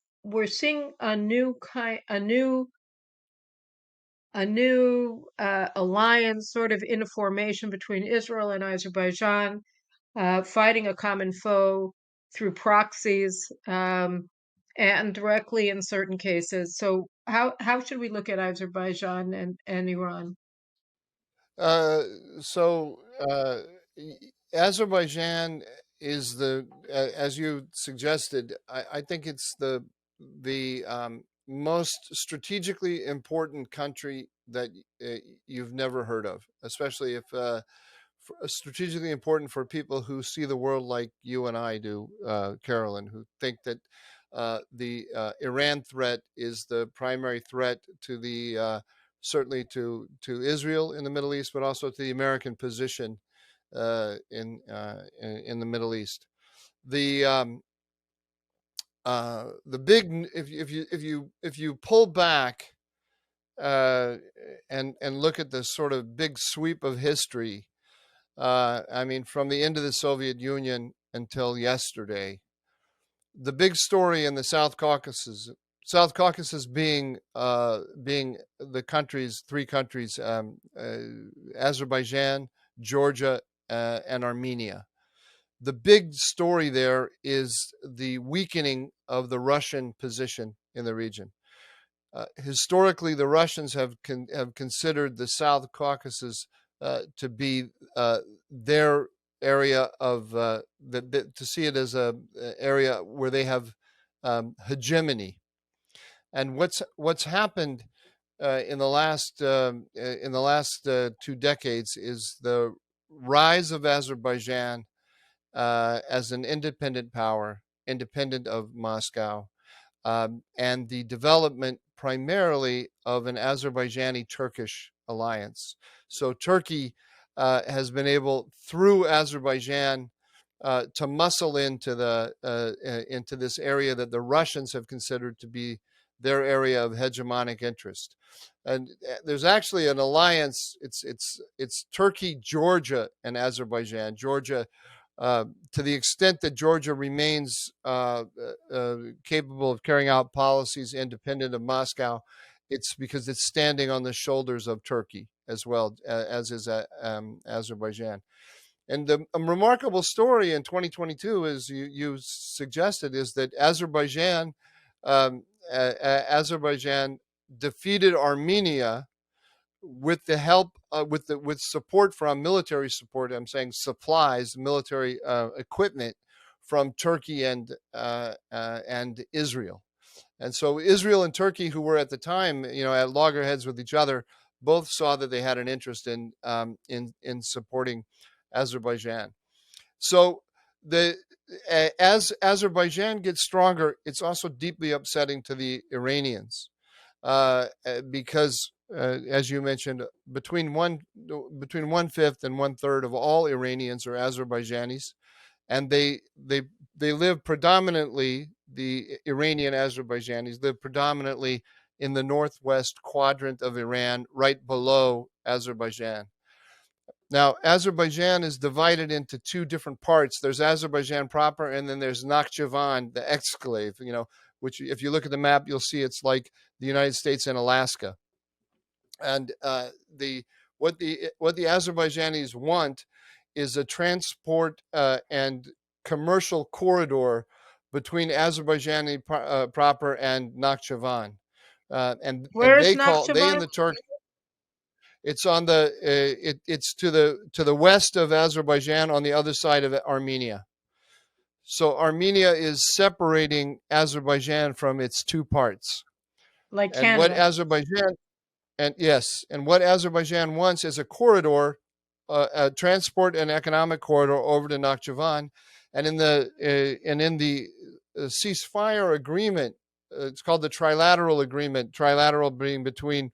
a new alliance sort of in formation between Israel and Azerbaijan, fighting a common foe through proxies, and directly in certain cases. So how should we look at Azerbaijan and Iran? Uh, so Azerbaijan is as you suggested. I think it's the most strategically important country that you've never heard of, especially if strategically important for people who see the world like you and I do, Carolyn, who think that the Iran threat is the primary threat to the certainly to Israel in the Middle East, but also to the American position in the Middle East. The big, if you pull back and look at the sort of big sweep of history, I mean, from the end of the Soviet Union until yesterday, the big story in the South Caucasus being the countries, three countries, Azerbaijan, Georgia, and Armenia. The big story there is the weakening of the Russian position in the region. Historically, the Russians have considered the South Caucasus to be their area of to see it as a area where they have hegemony. And what's happened in the last 2 decades is the rise of Azerbaijan as an independent power, independent of Moscow, and the development primarily of an Azerbaijani-Turkish alliance. So Turkey has been able, through Azerbaijan, to muscle into this area that the Russians have considered to be their area of hegemonic interest. And there's actually an alliance. It's Turkey, Georgia, and Azerbaijan. Georgia, to the extent that Georgia remains capable of carrying out policies independent of Moscow, it's because it's standing on the shoulders of Turkey as well, as is Azerbaijan. And a remarkable story in 2022, as you suggested, is that Azerbaijan defeated Armenia with the help with support from military support. I'm saying supplies, military equipment from Turkey and Israel. And so Israel and Turkey, who were at the time, at loggerheads with each other, both saw that they had an interest in supporting Azerbaijan. So as Azerbaijan gets stronger, it's also deeply upsetting to the Iranians because, as you mentioned, between 1/5 and 1/3 of all Iranians are Azerbaijanis, and they live predominantly. The Iranian Azerbaijanis live predominantly in the northwest quadrant of Iran, right below Azerbaijan. Now, Azerbaijan is divided into two different parts. There's Azerbaijan proper, and then there's Nakhchivan, the exclave, which if you look at the map, you'll see it's like the United States and Alaska. And what the Azerbaijanis want is a transport and commercial corridor between Azerbaijan proper and Nakhchivan. And Where's they Nakhchivan? and the Turks. It's on it's to the west of Azerbaijan, on the other side of Armenia. So Armenia is separating Azerbaijan from its two parts. Like And what Canada. what Azerbaijan wants is a corridor, a transport and economic corridor over to Nakhchivan. And in the ceasefire agreement, it's called the trilateral agreement, trilateral being between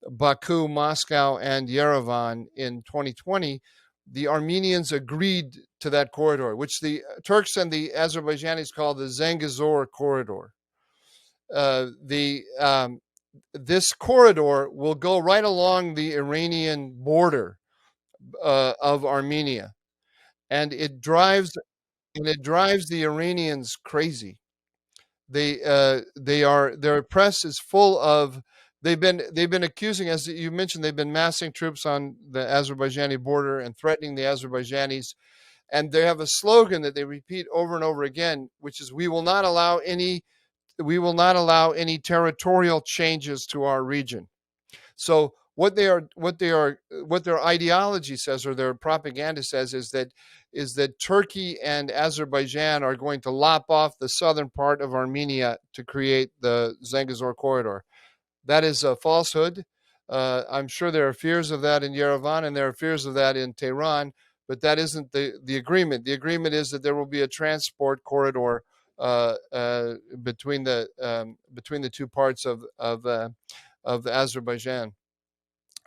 Baku, Moscow, and Yerevan in 2020, the Armenians agreed to that corridor, which the Turks and the Azerbaijanis call the Zangezur corridor. This corridor will go right along the Iranian border of Armenia, and it drives the Iranians crazy. Their press is full of. They've been accusing, as you mentioned, they've been massing troops on the Azerbaijani border and threatening the Azerbaijanis. And they have a slogan that they repeat over and over again, which is, we will not allow any territorial changes to our region. So what their ideology says, or their propaganda says, is that Turkey and Azerbaijan are going to lop off the southern part of Armenia to create the Zangezur corridor. That is a falsehood. I'm sure there are fears of that in Yerevan, and there are fears of that in Tehran, but that isn't the agreement. The agreement is that there will be a transport corridor between the two parts of Azerbaijan.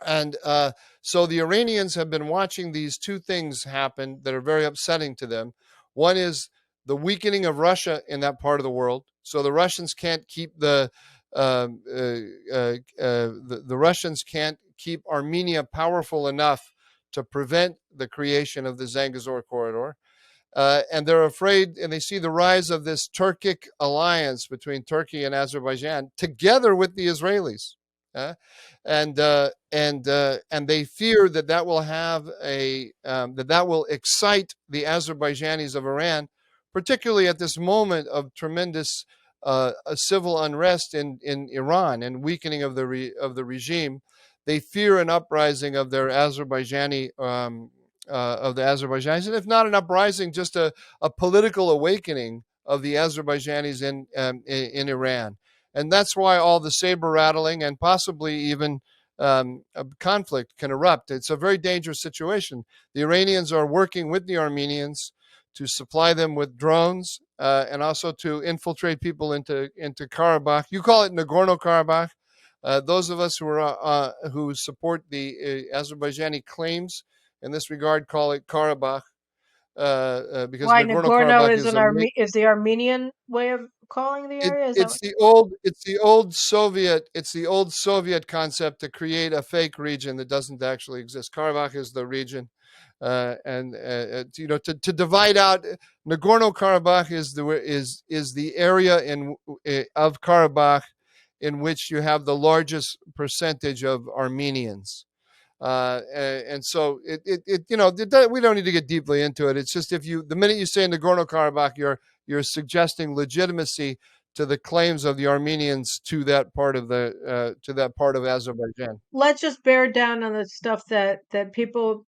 And so the Iranians have been watching these two things happen that are very upsetting to them. One is the weakening of Russia in that part of the world. So the Russians can't keep the Russians can't keep Armenia powerful enough to prevent the creation of the Zangezur corridor. And they're afraid, and they see the rise of this Turkic alliance between Turkey and Azerbaijan, together with the Israelis. Uh, and they fear that will have that will excite the Azerbaijanis of Iran, particularly at this moment of tremendous civil unrest in Iran and weakening of the regime. They fear an uprising of their Azerbaijanis, and if not an uprising, just a political awakening of the Azerbaijanis in Iran. And that's why all the saber rattling and possibly even a conflict can erupt. It's a very dangerous situation. The Iranians are working with the Armenians to supply them with drones and also to infiltrate people into Karabakh. You call it Nagorno-Karabakh. Those of us who support the Azerbaijani claims in this regard call it Karabakh, because Why Nagorno Nagorno-Karabakh is is is the Armenian way of calling the area? Is that it's the old Soviet concept to create a fake region that doesn't actually exist. Karabakh is the region, and to divide out Nagorno-Karabakh is the area of Karabakh in which you have the largest percentage of Armenians. And so we don't need to get deeply into it. It's just the minute you say Nagorno Karabakh, you're suggesting legitimacy to the claims of the Armenians to that part of Azerbaijan. let's just bear down on the stuff that people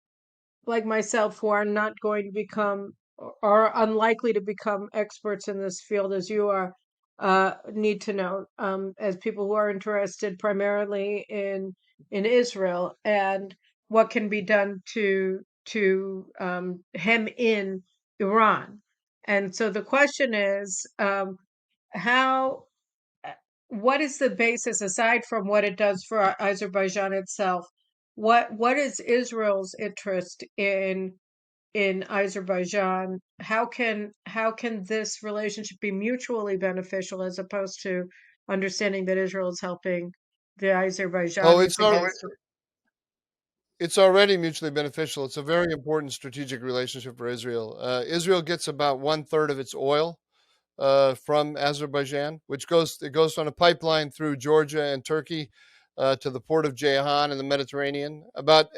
like myself who are not going to become or are unlikely to become experts in this field as you are need to know as people who are interested primarily in Israel and what can be done to hem in Iran. And so the question is how what is the basis aside from what it does for Azerbaijan itself? What is Israel's interest in Azerbaijan? How can this relationship be mutually beneficial as opposed to understanding that Israel is helping the Oh, Azerbaijanis it's al- against? it's already mutually beneficial. It's a very important strategic relationship for Israel. Israel gets about 1/3 of its oil from Azerbaijan, which goes on a pipeline through Georgia and Turkey to the port of Ceyhan in the Mediterranean. About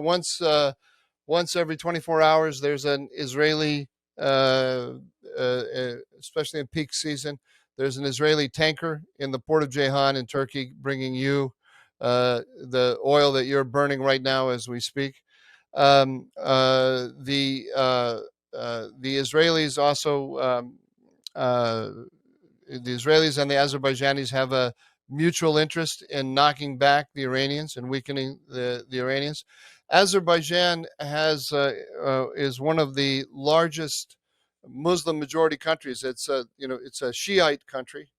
once every 24 hours, there's an Israeli, especially in peak season, there's an Israeli tanker in the port of Ceyhan in Turkey bringing you the oil that you're burning right now as we speak. Um, uh, the uh, the Israelis also uh, the Israelis and the Azerbaijanis have a mutual interest in knocking back the Iranians and weakening the Iranians. Azerbaijan is one of the largest Muslim majority countries. It's a Shiite country,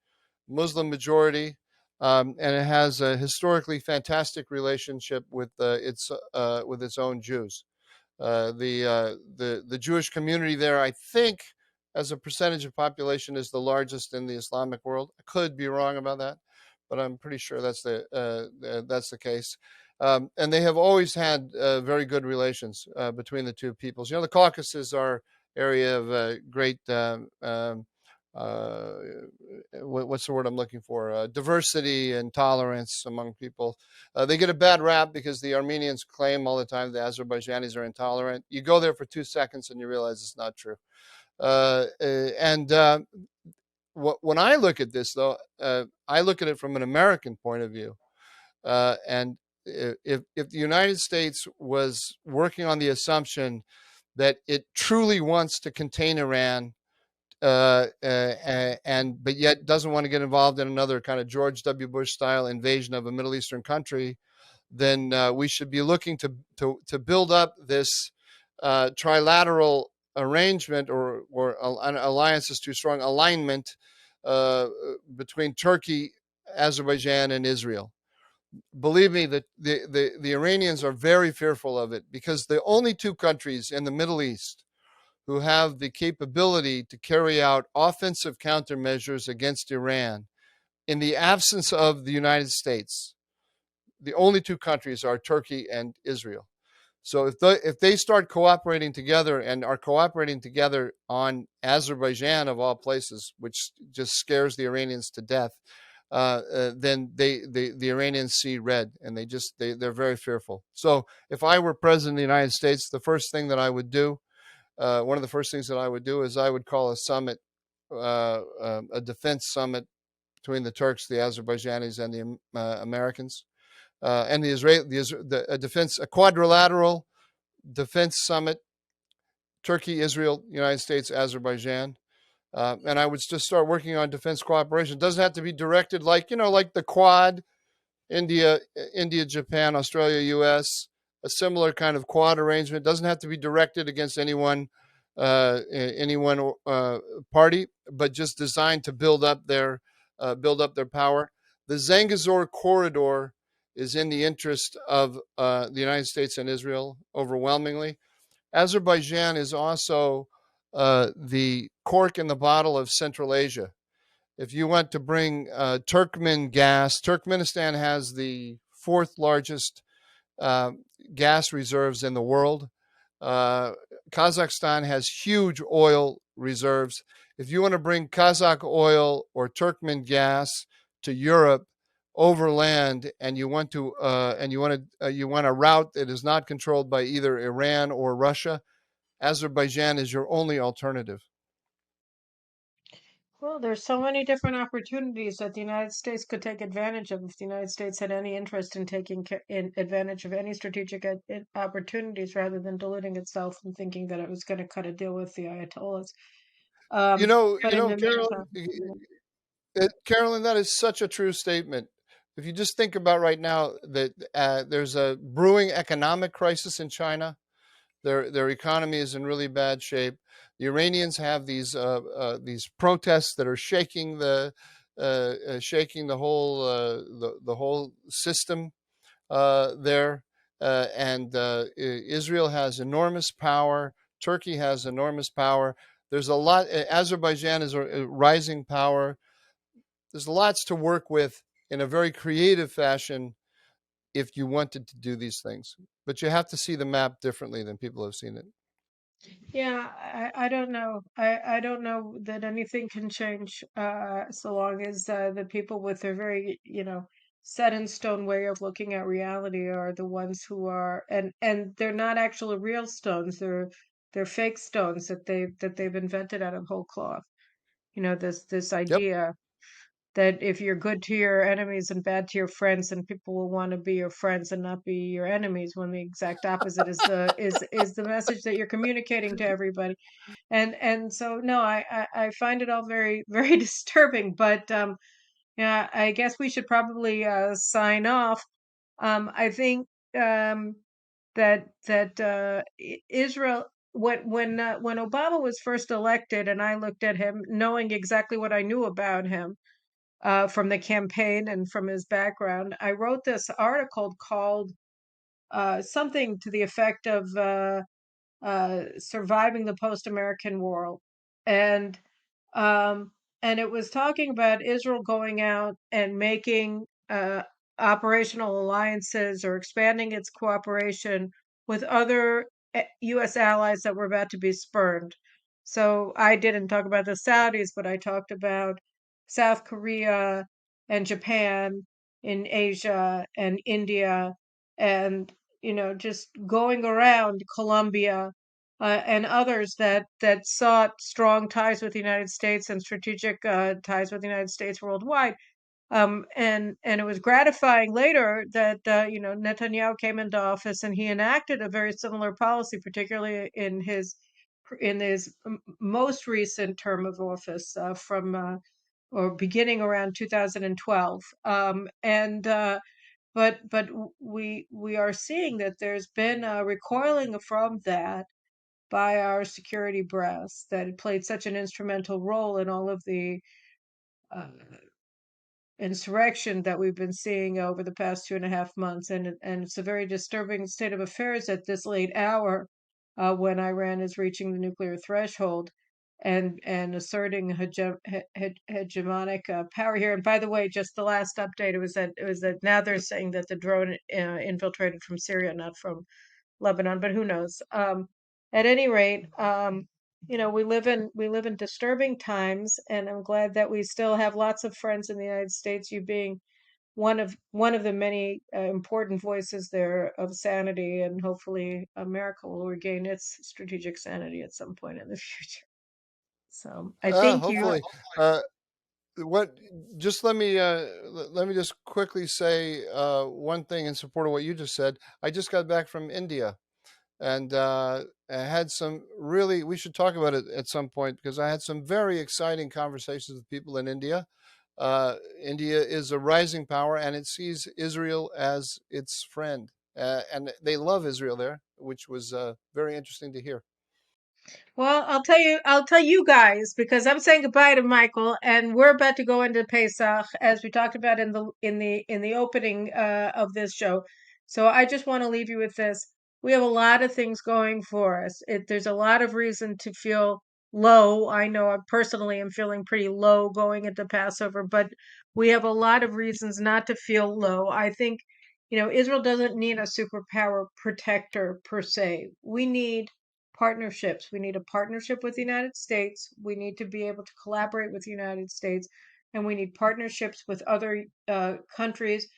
Muslim majority, and it has a historically fantastic relationship with its own Jews. The Jewish community there, I think, as a percentage of population, is the largest in the Islamic world. I could be wrong about that, but I'm pretty sure that's the case. And they have always had very good relations between the two peoples. The Caucasus are area of great uh, what's the word I'm looking for? Diversity and tolerance among people. They get a bad rap because the Armenians claim all the time the Azerbaijanis are intolerant. You go there for 2 seconds and you realize it's not true. And when I look at this, though, I look at it from an American point of view. And if the United States was working on the assumption that it truly wants to contain Iran, and but yet doesn't want to get involved in another kind of George W. Bush style invasion of a Middle Eastern country, then we should be looking to build up this trilateral arrangement, or an alliance is too strong, alignment uh, between Turkey, Azerbaijan, and Israel. Believe me, that the Iranians are very fearful of it, because the only two countries in the Middle East who have the capability to carry out offensive countermeasures against Iran in the absence of the United States, the only two countries are Turkey and Israel. So if they start cooperating together, and are cooperating together on Azerbaijan of all places, which just scares the Iranians to death, then the Iranians see red, and they're very fearful. So if I were president of the United States, the first thing that I would do, one of the first things that I would do, is I would call a summit, a defense summit between the Turks, the Azerbaijanis, and the Americans, and the Israel, a defense, a quadrilateral defense summit: Turkey, Israel, United States, Azerbaijan. And I would just start working on defense cooperation. It doesn't have to be directed like the Quad, India, Japan, Australia, U.S. A similar kind of Quad arrangement doesn't have to be directed against any one party, but just designed to build up their power. The Zangezur corridor is in the interest of the United States and Israel overwhelmingly. Azerbaijan is also the cork in the bottle of Central Asia. If you want to bring Turkmen gas, Turkmenistan has the fourth largest uh, gas reserves in the world. Uh, Kazakhstan has huge oil reserves. If you want to bring Kazakh oil or Turkmen gas to Europe overland, and you want a route that is not controlled by either Iran or Russia, Azerbaijan is your only alternative. Well, there's so many different opportunities that the United States could take advantage of if the United States had any interest in taking advantage of any strategic opportunities, rather than deluding itself and thinking that it was going to cut a deal with the Ayatollahs. You Um, know, but you in know, the Carol, meantime, Carolyn, that is such a true statement. If you just think about right now that there's a brewing economic crisis in China, their economy is in really bad shape. The Iranians have these protests that are shaking the whole system there, and Israel has enormous power. Turkey has enormous power. There's a lot. Azerbaijan is a rising power. There's lots to work with in a very creative fashion if you wanted to do these things. But you have to see the map differently than people have seen it. yeah, I don't know. I don't know that anything can change so long as the people with their very, set in stone way of looking at reality are the ones who are, and they're not actually real stones. They're fake stones that they've invented out of whole cloth. This Yep. idea that if you're good to your enemies and bad to your friends, then people will want to be your friends and not be your enemies, when the exact opposite is the message that you're communicating to everybody. And so no, I find it all very very disturbing. But yeah, I guess we should probably sign off. I think that Israel, when Obama was first elected, and I looked at him knowing exactly what I knew about him from the campaign and from his background, I wrote this article called something to the effect of surviving the post-American world, and um, and it was talking about Israel going out and making operational alliances or expanding its cooperation with other U.S. allies that were about to be spurned. So I didn't talk about the Saudis, but I talked about South Korea and Japan in Asia and India, and just going around Colombia and others that sought strong ties with the United States and strategic ties with the United States worldwide. And it was gratifying later that Netanyahu came into office and he enacted a very similar policy, particularly in his most recent term of office, from or beginning around 2012. But we are seeing that there's been a recoiling from that by our security brass that it played such an instrumental role in all of the uh, insurrection that we've been seeing over the past 2.5 months, and it's a very disturbing state of affairs at this late hour, when Iran is reaching the nuclear threshold and asserting hegemonic power here. And by the way, just the last update, it was that now they're saying that the drone infiltrated from Syria, not from Lebanon, but who knows? At any rate, we live in disturbing times, and I'm glad that we still have lots of friends in the United States. You being one of the many important voices there of sanity, and hopefully America will regain its strategic sanity at some point in the future. So I thank you. Hopefully. What? Just let me just quickly say one thing in support of what you just said. I just got back from India, and I had some really. We should talk about it at some point because I had some very exciting conversations with people in India. India is a rising power, and it sees Israel as its friend, and they love Israel there, which was very interesting to hear. Well, I'll tell you guys, because I'm saying goodbye to Michael, and we're about to go into Pesach, as we talked about in the opening of this show. So I just want to leave you with this: we have a lot of things going for us. There's a lot of reason to feel low. I know I personally am feeling pretty low going into Passover, but we have a lot of reasons not to feel low. I think, Israel doesn't need a superpower protector per se. We need partnerships. We need a partnership with the United States. We need to be able to collaborate with the United States, and we need partnerships with other countries.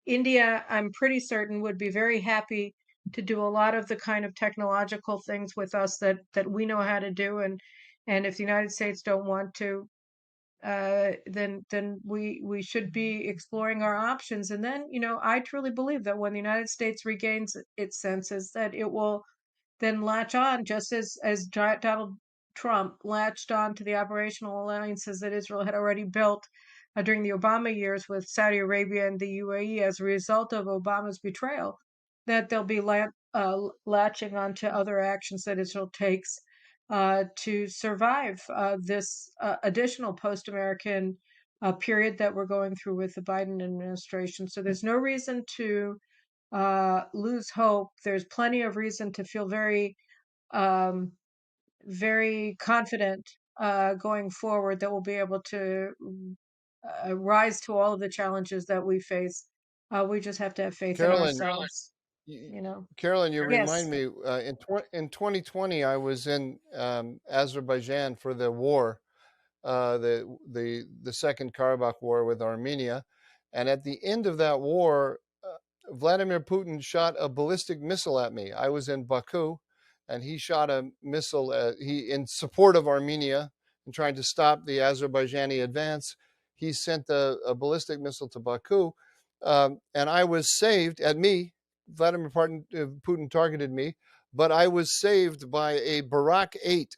India, I'm pretty certain, would be very happy to do a lot of the kind of technological things with us that we know how to do, and if the United States don't want to, then we should be exploring our options. And then, I truly believe that when the United States regains its senses, that it will then latch on, just as Donald Trump latched on to the operational alliances that Israel had already built during the Obama years with Saudi Arabia and the UAE as a result of Obama's betrayal, that they'll be latching on to other actions that Israel takes to survive this additional post-American period that we're going through with the Biden administration. So there's no reason to lose hope. There's plenty of reason to feel um, very confident going forward that we'll be able to rise to all of the challenges that we face. We just have to have faith in Carolyn, ourselves, y- you know. Carolyn, you Yes. remind me. In 2020, I was in Azerbaijan for the war, the Second Karabakh War with Armenia, and at the end of that war, Vladimir Putin shot a ballistic missile at me. I was in Baku, and he shot a missile. He in support of Armenia and trying to stop the Azerbaijani advance. He sent a ballistic missile to Baku, and I was saved. At me, Vladimir Putin targeted me, but I was saved by a Barak 8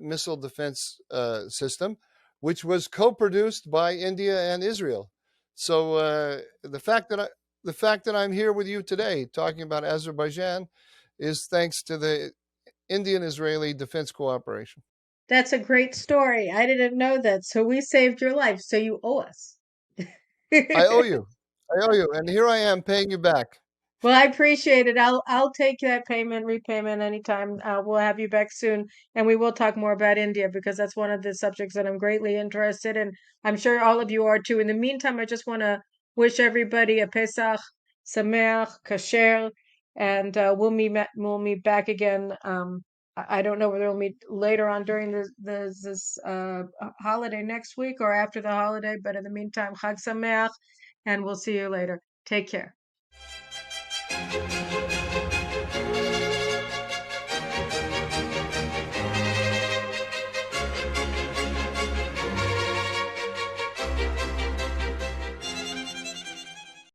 missile defense system, which was co-produced by India and Israel. So the fact that I'm here with you today talking about Azerbaijan is thanks to the Indian-Israeli defense cooperation. That's a great story. I didn't know that. So we saved your life. So you owe us. I owe you. I owe you, and here I am paying you back. Well, I appreciate it. I'll take that repayment anytime. We'll have you back soon, and we will talk more about India because that's one of the subjects that I'm greatly interested in. I'm sure all of you are too. In the meantime, I just want to wish everybody a Pesach Sameach Kasher, and we'll meet back again. I don't know whether we'll meet later on during this holiday next week or after the holiday, but in the meantime, Chag Sameach, and we'll see you later. Take care.